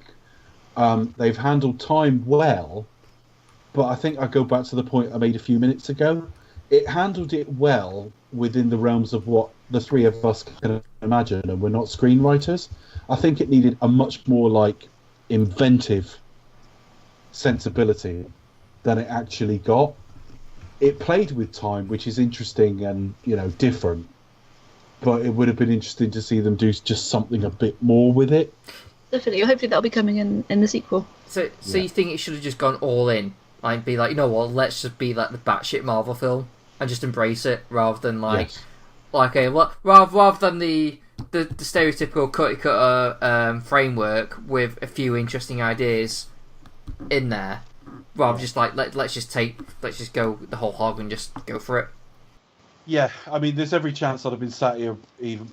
they've handled time well? But I think I go back to the point I made a few minutes ago. It handled it well within the realms of what the three of us can imagine, and we're not screenwriters. I think it needed a much more like inventive sensibility than it actually got. It played with time, which is interesting and different, but it would have been interesting to see them do just something a bit more with it. Definitely. Hopefully that'll be coming in the sequel. So you think it should have just gone all in, like be like, let's just be like the batshit Marvel film and just embrace it, rather than rather than the stereotypical cookie cutter framework with a few interesting ideas in there, rather just like let's just go the whole hog and just go for it. Yeah, I mean, there's every chance I'd have been sat here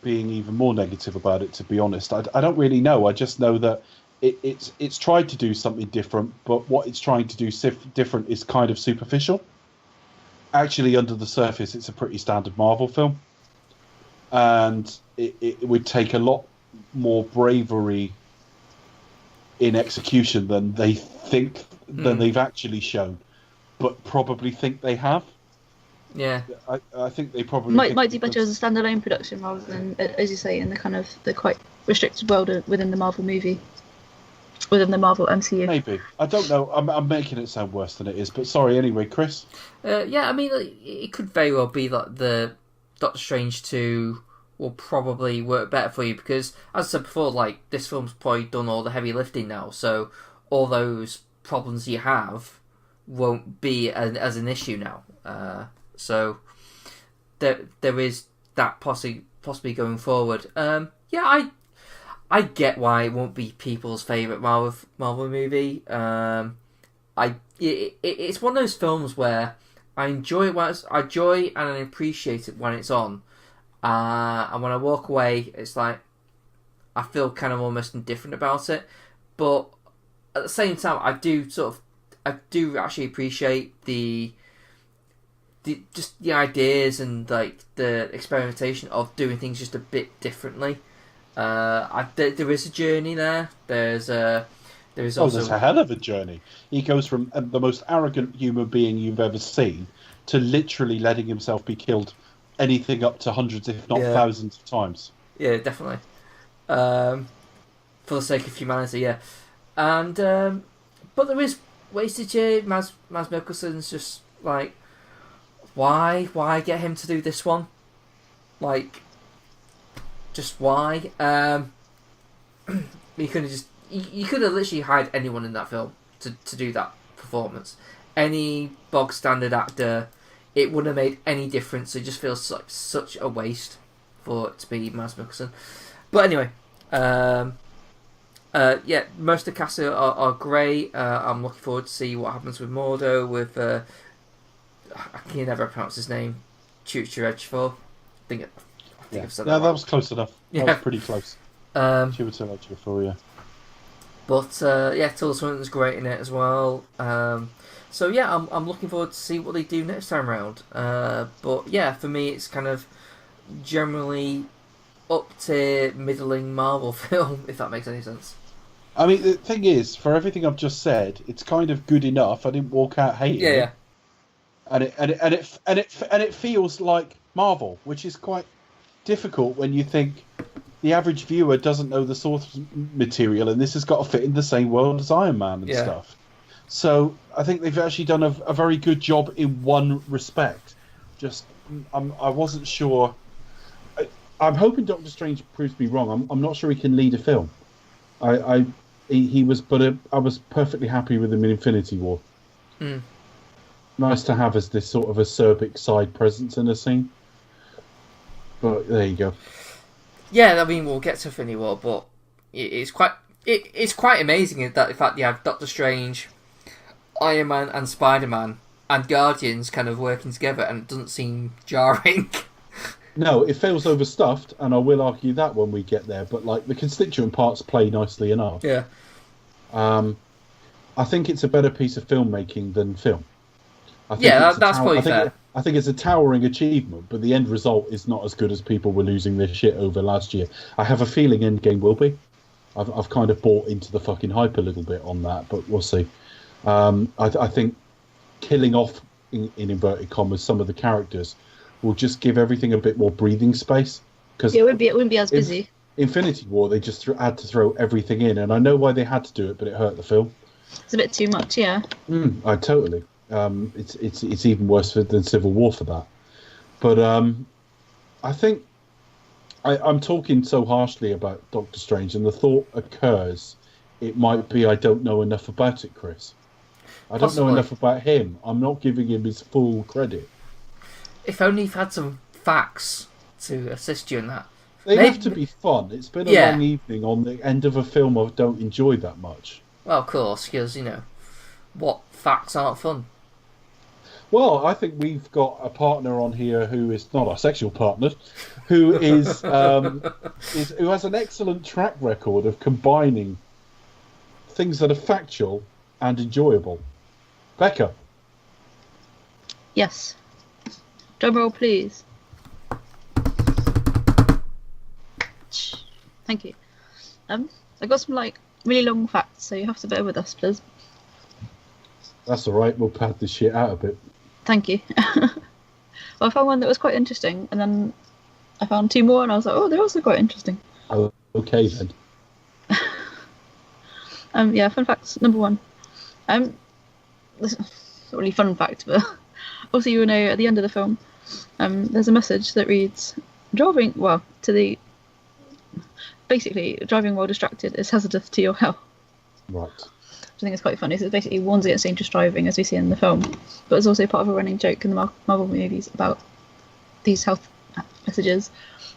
being even more negative about it, to be honest. I don't really know. I just know that it's tried to do something different, but what it's trying to do different is kind of superficial. Actually, under the surface, it's a pretty standard Marvel film. And it would take a lot more bravery in execution than they think, than they've actually shown, but probably think they have. Yeah, I think they probably might do better as a standalone production rather than, as you say, in the kind of the quite restricted world within the Marvel movie, within the Marvel MCU. Maybe. I don't know. I'm making it sound worse than it is, but sorry anyway, Chris. Yeah, I mean, it could very well be that the Doctor Strange 2 will probably work better for you, because, as I said before, like, this film's probably done all the heavy lifting now, so all those problems you have won't be as an issue now. So there is that possibly going forward. I get why it won't be people's favourite Marvel movie. It's one of those films where I enjoy and I appreciate it when it's on. And when I walk away, it's like I feel kind of almost indifferent about it. But at the same time, I do actually appreciate the ideas and like the experimentation of doing things just a bit differently. There is a journey there. There's also there's a hell of a journey. He goes from the most arrogant human being you've ever seen to literally letting himself be killed anything up to hundreds, if not thousands of times. Yeah, definitely. For the sake of humanity, yeah. And but there is wastage here. Mads Mikkelsen's just like, why get him to do this one? Like, just why? You could have literally hired anyone in that film to do that performance. Any bog standard actor, it wouldn't have made any difference. It just feels like such a waste for it to be Mads Mikkelsen. But anyway, most of the cast are great. I'm looking forward to see what happens with Mordo, with I can never pronounce his name, Chuchurechfor. I think I've said that right. That was close enough. That was pretty close. Chuchurechfor, yeah. But Tilda Swinton's great in it as well. So yeah, I'm looking forward to see what they do next time around. But yeah, for me, it's kind of generally up to middling Marvel film, if that makes any sense. I mean, the thing is, for everything I've just said, it's kind of good enough. I didn't walk out hating it. Yeah. And it feels like Marvel, which is quite difficult when you think the average viewer doesn't know the source material, and this has got to fit in the same world as Iron Man and stuff. So I think they've actually done a very good job in one respect. Just I wasn't sure. I'm hoping Doctor Strange proves me wrong. I'm not sure he can lead a film. He was, but I was perfectly happy with him in Infinity War. Nice to have as this sort of acerbic side presence in a scene. But there you go. Yeah, I mean, we'll get to Infinity War, but it's quite amazing that in fact you have Doctor Strange, Iron Man, and Spider-Man and Guardians kind of working together, and it doesn't seem jarring. No, it feels overstuffed, and I will argue that when we get there. But like the constituent parts play nicely enough. Yeah. I think it's a better piece of filmmaking than film. That's probably fair. I think it's a towering achievement, but the end result is not as good as people were losing their shit over last year. I have a feeling Endgame will be. I've kind of bought into the fucking hype a little bit on that, but we'll see. I think killing off, in inverted commas, some of the characters will just give everything a bit more breathing space. Because it wouldn't be as busy. Infinity War, they just had to throw everything in, and I know why they had to do it, but it hurt the film. It's a bit too much, yeah. I totally. It's even worse than Civil War for that. But I think I'm talking so harshly about Doctor Strange, and the thought occurs, it might be I don't know enough about it, Chris. I don't know enough about him. I'm not giving him his full credit. If only you've had some facts to assist you in that. They have to be fun. It's been a long evening on the end of a film I don't enjoy that much. Well, of course, because, what facts aren't fun? Well, I think we've got a partner on here who is not our sexual partner, who is who has an excellent track record of combining things that are factual and enjoyable. Becca. Yes. Drum roll, please. Thank you. I got some really long facts, so you have to bear with us, please. That's all right. We'll pad this shit out a bit. Thank you. Well, I found one that was quite interesting, and then I found two more, and I was like, oh, they're also quite interesting. Oh, okay then. Fun facts number one. This is not really fun fact, but also at the end of the film, there's a message that reads, driving while distracted is hazardous to your health. Right. Which I think is quite funny. So it basically warns against dangerous driving, as we see in the film, but it's also part of a running joke in the Marvel movies about these health messages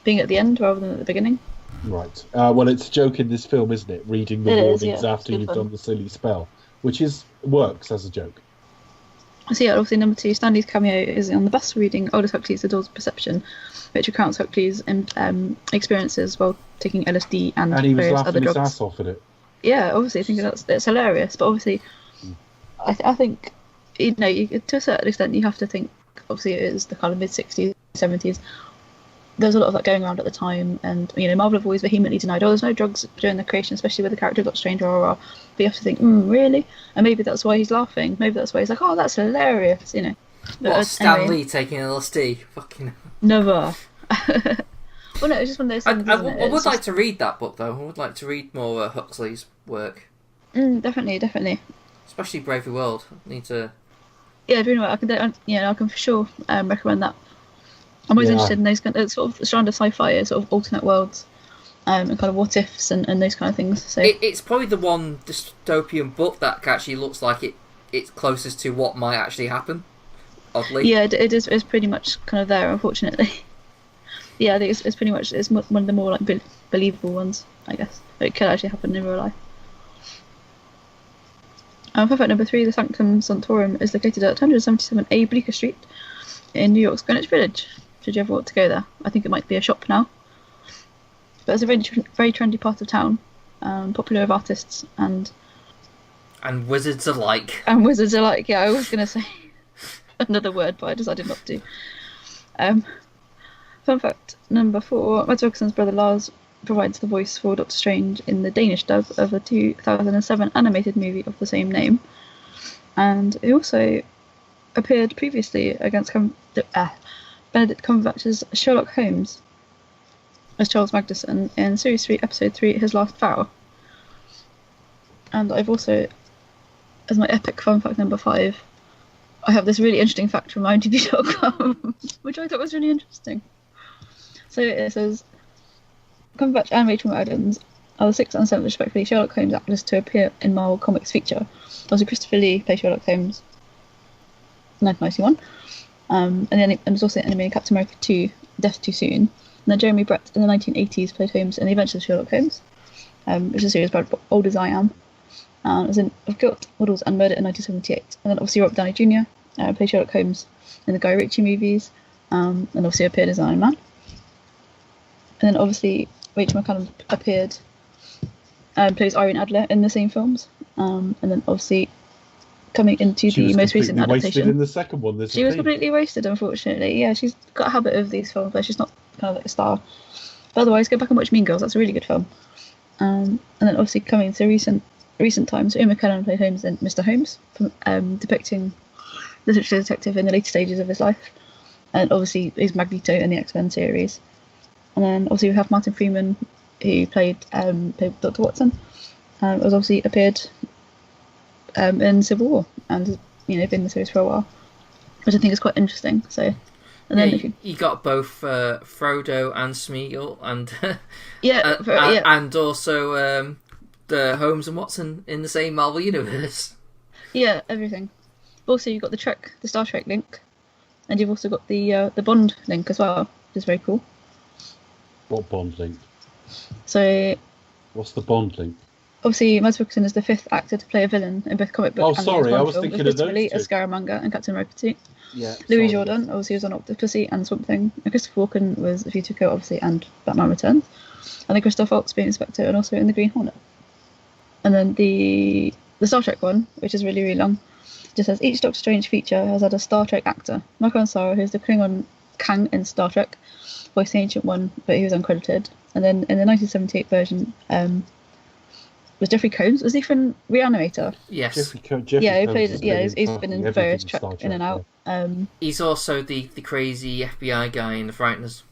being at the end rather than at the beginning. Right. Well, it's a joke in this film, isn't it? Reading the warnings after you've done the silly spell, which works as a joke. So yeah, obviously number two, Stanley's cameo is on the bus reading Aldous Huxley's The Doors of Perception, which recounts Huxley's experiences while taking LSD and he was various laughing other his drugs. ass off at it. Yeah, obviously I think that's hilarious, but obviously I think to a certain extent you have to think, obviously it is the kind of mid-60s, 70s. There was a lot of that going around at the time, and Marvel have always vehemently denied, there's no drugs during the creation, especially with the character of Doctor Strange, but you have to think, really? And maybe that's why he's laughing. Maybe that's why he's like, oh, that's hilarious, What, Stan Lee taking LSD? Fucking never. Well, no, it's just one of those things. I would like to read that book, though. I would like to read more Huxley's work. Definitely. Especially Brave New World. I need to. Yeah, doing well. I can for sure recommend that. I'm always interested in those kind of sort of strand of sci-fi, sort of alternate worlds, and kind of what ifs and those kind of things. So it's probably the one dystopian book that actually looks like it's closest to what might actually happen. Oddly. Yeah, it is. It's pretty much kind of there, unfortunately. Yeah, I think it's pretty much one of the more like believable ones, I guess. It could actually happen in real life. Fun fact number 3: the Sanctum Sanctorum is located at 177A Bleecker Street in New York's Greenwich Village. Should you ever want to go there? I think it might be a shop now. But it's a very trendy part of town, popular with artists and wizards alike. And wizards alike. Yeah, I was going to say another word, but I decided not to. Fun fact number 4: Mads Mikkelsen's brother Lars provides the voice for Doctor Strange in the Danish dub of the 2007 animated movie of the same name, and he also appeared previously against Benedict Cumberbatch's Sherlock Holmes as Charles Magnuson in Series 3, Episode 3, His Last Vow. And I've also, as my epic fun fact number 5, I have this really interesting fact from IMDb.com, which I thought was really interesting. So it says, Cumberbatch and Rachel McAdams are the 6th and 7th respectively Sherlock Holmes actors to appear in Marvel Comics feature. Also Christopher Lee plays Sherlock Holmes, 1991. And then there's also an anime in Captain America 2, Death Too Soon. And then Jeremy Brett in the 1980s played Holmes in The Adventures of Sherlock Holmes, which is a series about Old as I Am. As in Of Guilt, Models and Murder in 1978. And then obviously Robert Downey Jr. Played Sherlock Holmes in the Guy Ritchie movies, and obviously appeared as Iron Man. And then obviously Rachel McAdams appeared, plays Irene Adler in the same films. And then obviously coming into the most recent adaptation. In the second one, she was completely wasted, unfortunately. Yeah, she's got a habit of these films where she's not kind of like a star. But otherwise, go back and watch Mean Girls. That's a really good film. And then obviously coming to recent times, Ian McKellen played Holmes in Mr. Holmes, depicting the detective in the later stages of his life. And obviously he's Magneto in the X-Men series. And then obviously we have Martin Freeman, who played Dr. Watson. Was obviously appeared in Civil War and has been in the series for a while, which I think is quite interesting. So, and then you got both Frodo and Smeagol, and and also the Holmes and Watson in the same Marvel universe. Yeah, everything. Also, you've got the Star Trek link, and you've also got the Bond link as well, which is very cool. What Bond link? So, what's the Bond link? Obviously, Mads Mikkelsen is the 5th actor to play a villain in both comic book and sorry, I was film, thinking of those two. as Scaramanga and Captain America 2. Yeah. Louis Jordan, obviously, was on Octopussy and Swamp Thing. And Christopher Walken was the Future obviously, and Batman Returns. And then Christoph Waltz being Inspector and also in the Green Hornet. And then the Star Trek one, which is really, really long, just says each Doctor Strange feature has had a Star Trek actor. Michael Ansara, who's the Klingon Kang in Star Trek, voiced the Ancient One, but he was uncredited. And then in the 1978 version, was Jeffrey Combs? Was he from Reanimator? Yes. Jeffrey he played. Combs Yeah, he's been in various Trek in and out. He's also the crazy FBI guy in The Frighteners.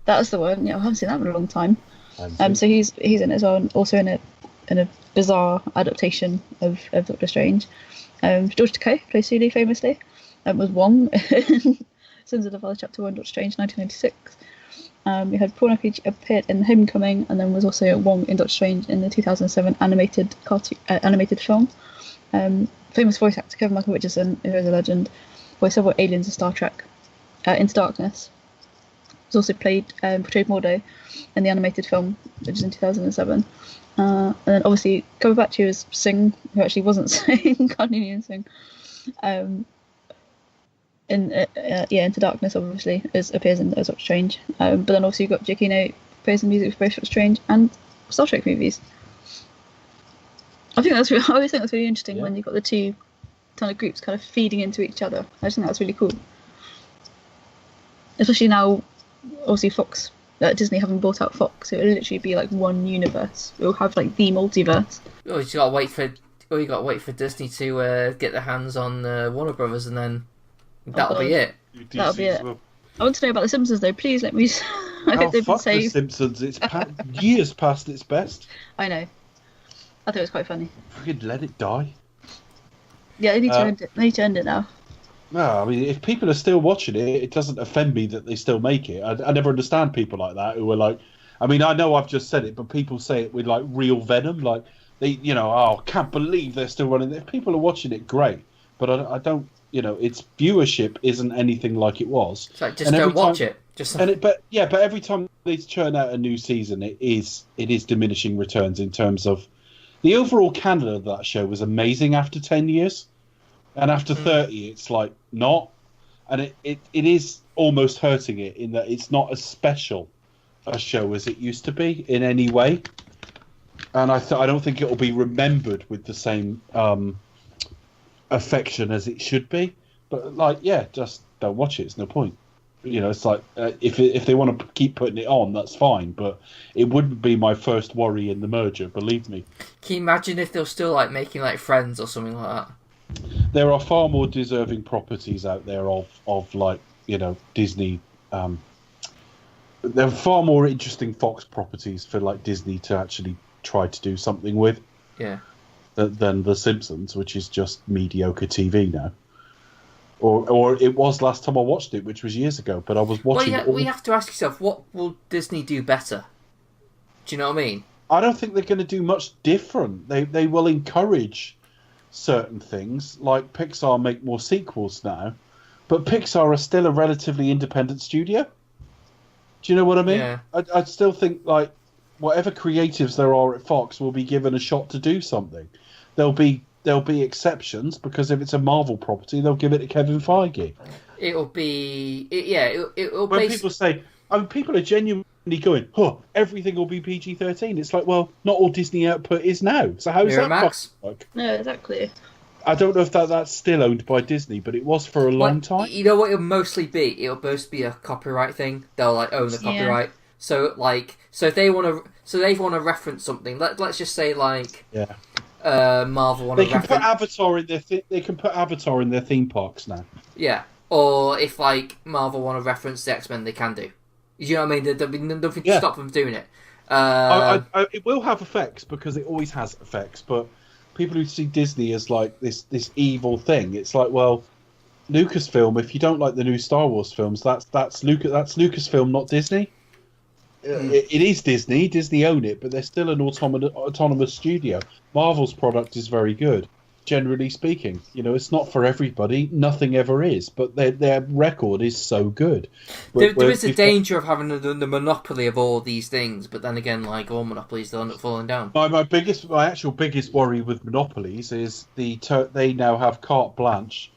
That was the one. Yeah, I haven't seen that in a long time. So he's in it as well, and also in a bizarre adaptation of Doctor Strange. George Takei plays Sulu famously. Was Wong in Sins of the Father Chapter 1, Doctor Strange, 1996. We had Paul Nuckage appeared in Homecoming, and then was also Wong in Doctor Strange in the 2007 animated film. Famous voice actor Kevin Michael Richardson, who is a legend, voiced several aliens in Star Trek Into Darkness. He's also portrayed Mordo in the animated film, which is in 2007. And then obviously Cumberbatch, who was Sing, who actually wasn't Sing, Carnelian Sing. Into Darkness obviously appears in Doctor Strange. But then also you've got Giacchino plays the music for both Doctor Strange and Star Trek movies. I always think that's really interesting when you've got the two kind of groups kind of feeding into each other. I just think that's really cool. Especially now, obviously Fox, Disney having bought out Fox, it will literally be like one universe. It will have like the multiverse. Oh, you got to wait for Disney to get their hands on Warner Brothers, and then that'll be it. That'll be it. I want to know about The Simpsons though. Please let me. I hope they've been saved. The Simpsons. It's years past its best. I know. I thought it was quite funny. Freaking let it die. Yeah, they need to end it. They need to end it now. No, I mean, if people are still watching it, it doesn't offend me that they still make it. I never understand people like that who are like, I mean, I know I've just said it, but people say it with like real venom, like they, I can't believe they're still running it. If people are watching it, great, but I don't, its viewership isn't anything like it was. It's like, just don't watch it. But every time they churn out a new season, it is diminishing returns in terms of the overall canon of that show was amazing after 10 years, and after 30, it's like not, and it is almost hurting it in that it's not as special a show as it used to be in any way, and I don't think it will be remembered with the same affection as it should be. But just don't watch it. It's no point. It's like if they want to keep putting it on, that's fine. But it wouldn't be my first worry in the merger. Believe me. Can you imagine if they're still like making like Friends or something like that? There are far more deserving properties out there of like Disney. There are far more interesting Fox properties for like Disney to actually try to do something with. Yeah. Than The Simpsons, which is just mediocre TV now. Or it was last time I watched it, which was years ago. But I was watching. Well, you have to ask yourself, what will Disney do better? Do you know what I mean? I don't think they're going to do much different. They will encourage certain things, like Pixar make more sequels now, but Pixar are still a relatively independent studio. Do you know what I mean? Yeah. I still think like whatever creatives there are at Fox will be given a shot to do something. There'll be exceptions, because if it's a Marvel property, they'll give it to Kevin Feige. It'll be When people say, people are genuinely going, everything will be PG-13. It's like, well, not all Disney output is now. So how is that Miramax? work? No, exactly. I don't know if that's still owned by Disney, but it was for a long time. You know what it'll mostly be? It'll mostly be a copyright thing. They'll like own the copyright. So if they want to reference something, let's just say like Marvel want to reference. They can put Avatar in their theme parks now. Yeah, or if like Marvel want to reference the X-Men, they can do. You know what I mean? There'll be nothing to stop them doing it. It will have effects, because it always has effects. But people who see Disney as like this evil thing, it's like, well, Lucasfilm. If you don't like the new Star Wars films, that's Lucasfilm, not Disney. It is Disney. Disney own it, but they're still an autonomous studio. Marvel's product is very good, generally speaking. It's not for everybody. Nothing ever is, but their record is so good. There is a danger of having the monopoly of all these things, but then again, like all monopolies, they'll end up falling down. My actual biggest worry with monopolies is they now have carte blanche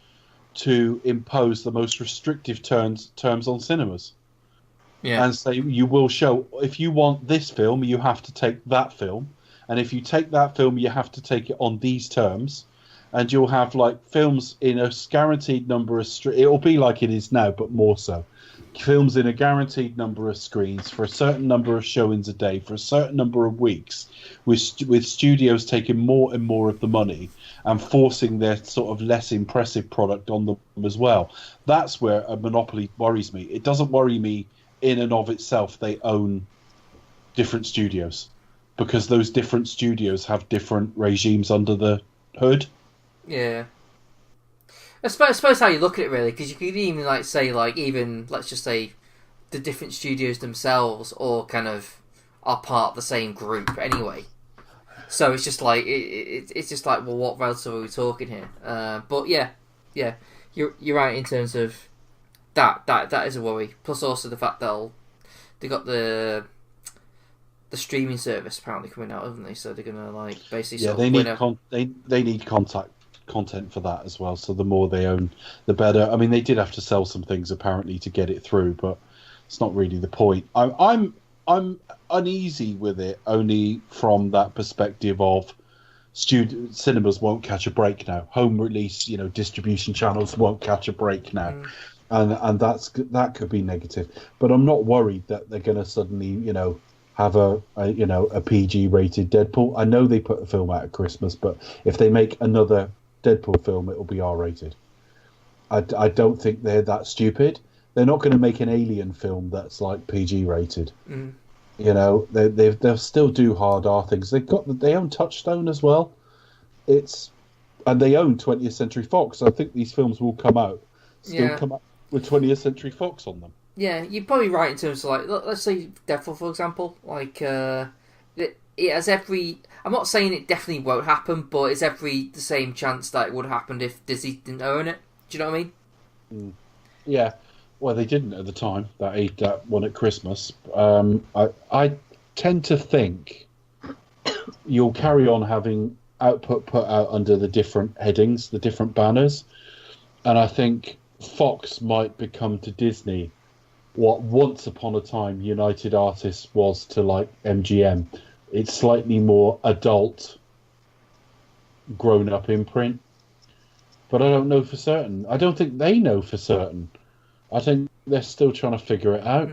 to impose the most restrictive terms on cinemas. Yeah. And say, you will show, if you want this film, you have to take that film, and if you take that film, you have to take it on these terms, and you'll have like films in a guaranteed number of it'll be like it is now, but more so. Films in a guaranteed number of screens for a certain number of showings a day for a certain number of weeks, with studios taking more and more of the money and forcing their sort of less impressive product on them as well. That's where a monopoly worries me. It doesn't worry me in and of itself they own different studios, because those different studios have different regimes under the hood. Yeah. I suppose how you look at it, really, because you could even like say, like, even let's just say the different studios themselves all kind of are part of the same group anyway. So it's just like it's just like, well, what relative are we talking here? But yeah, you're right in terms of that is a worry. Plus also the fact that they got the streaming service apparently coming out, haven't they? So they're gonna like basically they need content for that as well. So the more they own, the better. I mean, they did have to sell some things apparently to get it through, but it's not really the point. I'm uneasy with it only from that perspective of cinemas won't catch a break now. Home release, distribution channels won't catch a break now. And that could be negative, but I'm not worried that they're going to suddenly, have a PG rated Deadpool. I know they put a film out at Christmas, but if they make another Deadpool film, it'll be R rated. I don't think they're that stupid. They're not going to make an Alien film that's like PG rated. They'll still do hard R things. They own Touchstone as well. And they own 20th Century Fox. So I think these films will come out with 20th Century Fox on them. Yeah, you're probably right in terms of like, let's say Deadpool, for example. Like, it has every. I'm not saying it definitely won't happen, but it's the same chance that it would have happened if Disney didn't own it. Do you know what I mean? Yeah. Well, they didn't at the time. That one at Christmas. I tend to think you'll carry on having output put out under the different headings, the different banners, and I think Fox might become to Disney what once upon a time United Artists was to like MGM. It's slightly more adult, grown-up imprint, but I don't know for certain. I don't think they know for certain. I think they're still trying to figure it out.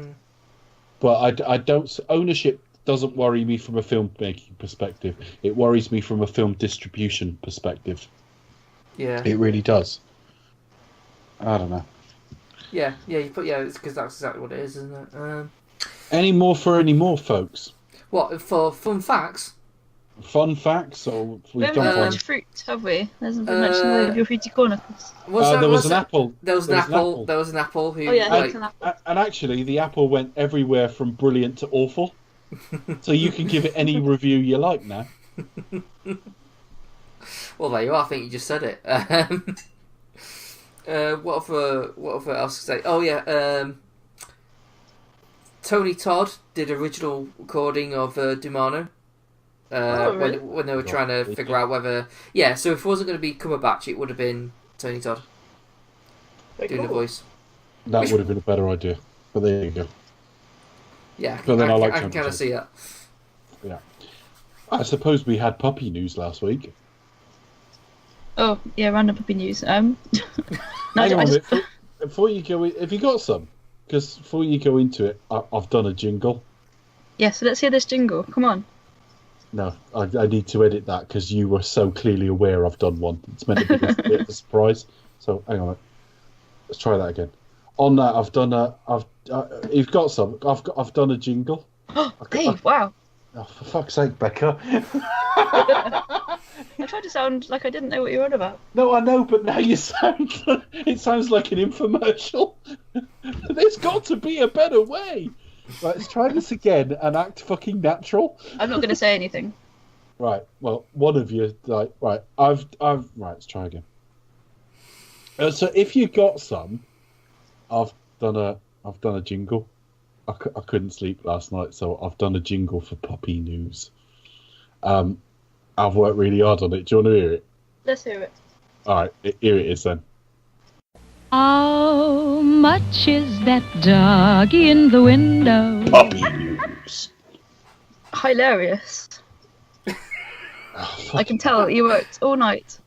But I don't. Ownership doesn't worry me from a filmmaking perspective. It worries me from a film distribution perspective. Yeah, it really does. I don't know. Yeah, it's because that's exactly what it is, isn't it? Any more, folks? What, for fun facts? Fun facts, or We haven't got much fruit, have we? There hasn't been much in the way of your fruity corner. There was an apple. There was an apple. Who, and actually, the apple went everywhere from brilliant to awful. So you can give it any review you like now. Well, there you are. I think you just said it. What else to say? Oh yeah, Tony Todd did original recording of Dormammu. Really? When they were trying to figure out whether... Yeah, so if it wasn't going to be Cumberbatch, it would have been Tony Todd doing the voice. That would have been a better idea. But there you go. Yeah, but then I can kind of see that. Yeah. I suppose we had puppy news last week. Oh, yeah, random puppy news. Hang on a minute. Before you go in, have you got some? Because before you go into it, I've done a jingle. Yeah, so let's hear this jingle. Come on. No, I need to edit that because you were so clearly aware I've done one. It's meant to be a bit of a surprise. So hang on, let's try that again. On that, I've done you've got some. I've done a jingle. Dave, wow. Oh, for fuck's sake, Becca. I tried to sound like I didn't know what you were on about. No, I know, but now you sound. It sounds like an infomercial. There's got to be a better way. Right, let's try this again and act fucking natural. I'm not going to say anything. Right. Well, one of you, right. Right. Let's try again. So, if you got some, I've done a jingle. I couldn't sleep last night, so I've done a jingle for puppy news. I've worked really hard on it. Do you want to hear it? Let's hear it. All right. Here it is then. How much is that dog in the window? Puppy news. Hilarious. I can tell you worked all night.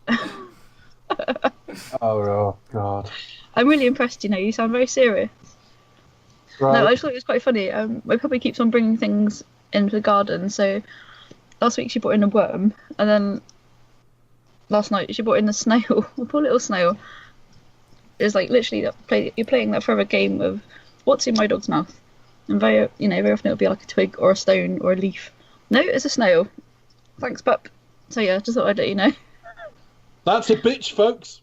Oh God. I'm really impressed, you sound very serious. Right. No, I just thought it was quite funny. My puppy keeps on bringing things into the garden, so last week she brought in a worm, and then last night she brought in a snail, a poor little snail. It's like literally you're playing that forever game of what's in my dog's mouth, and very often it'll be like a twig or a stone or a leaf. No, it's a snail. Thanks, pup. So yeah, just thought I'd let you know. That's a bitch, folks.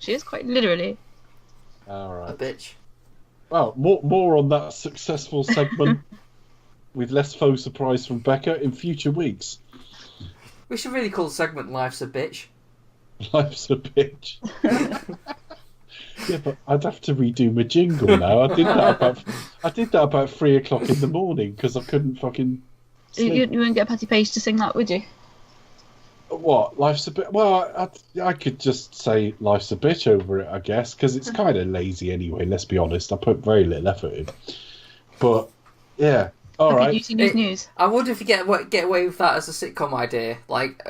She is quite literally. All right. A bitch. Well, more on that successful segment with less faux surprise from Becca in future weeks. We should really call the segment "Life's a Bitch." Life's a bitch. Yeah, but I'd have to redo my jingle now. I did that about 3 o'clock in the morning because I couldn't fucking sleep. You wouldn't get Patty Page to sing that, would you? What? Life's a bitch? Well, I could just say life's a bitch over it, I guess, because it's kind of lazy anyway. Let's be honest. I put very little effort in. But yeah. All right. News. I wonder if you get away with that as a sitcom idea. Like,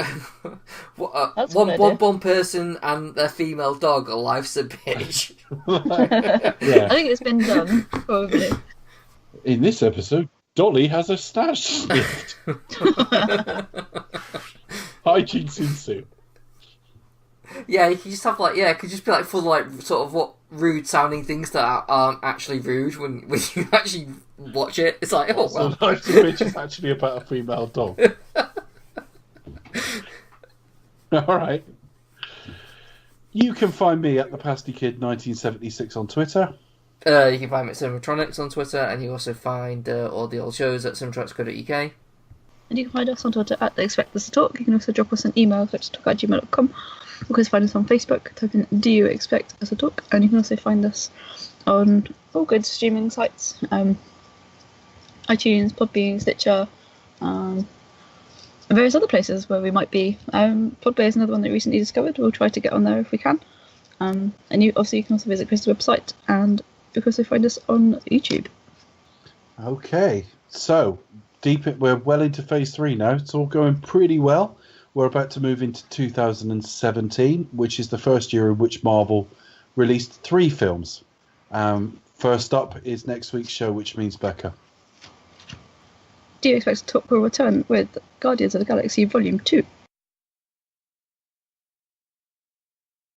one person and their female dog, a life's a bitch. Yeah. I think it's been done, probably. In this episode, Dolly has a stash sniffed. Hijinks ensue. Yeah, you can just have it could just be like full sort of what rude sounding things that aren't actually rude when you actually watch it. It's like, oh well. So Life's a Bitch is actually about a female dog. Alright. You can find me at the Pasty Kid 1976 on Twitter. You can find me at Cinematronics on Twitter, and you also find all the old shows at cinematronics.co.uk. And you can find us on Twitter at They Expect Us to Talk. You can also drop us an email, which is talk@gmail.com. Of course, find us on Facebook. Type in "Do You Expect Us to Talk?" And you can also find us on all good streaming sites, iTunes, Podbean, Stitcher, and various other places where we might be. Podbay is another one that we recently discovered. We'll try to get on there if we can. And you can also visit Chris's website, and you can also find us on YouTube. Okay, so we're well into phase 3 now. It's all going pretty well. We're about to move into 2017, which is the first year in which Marvel released 3 films. First up is next week's show, which means Becca. Do you expect to talk will return with Guardians of the Galaxy Volume 2?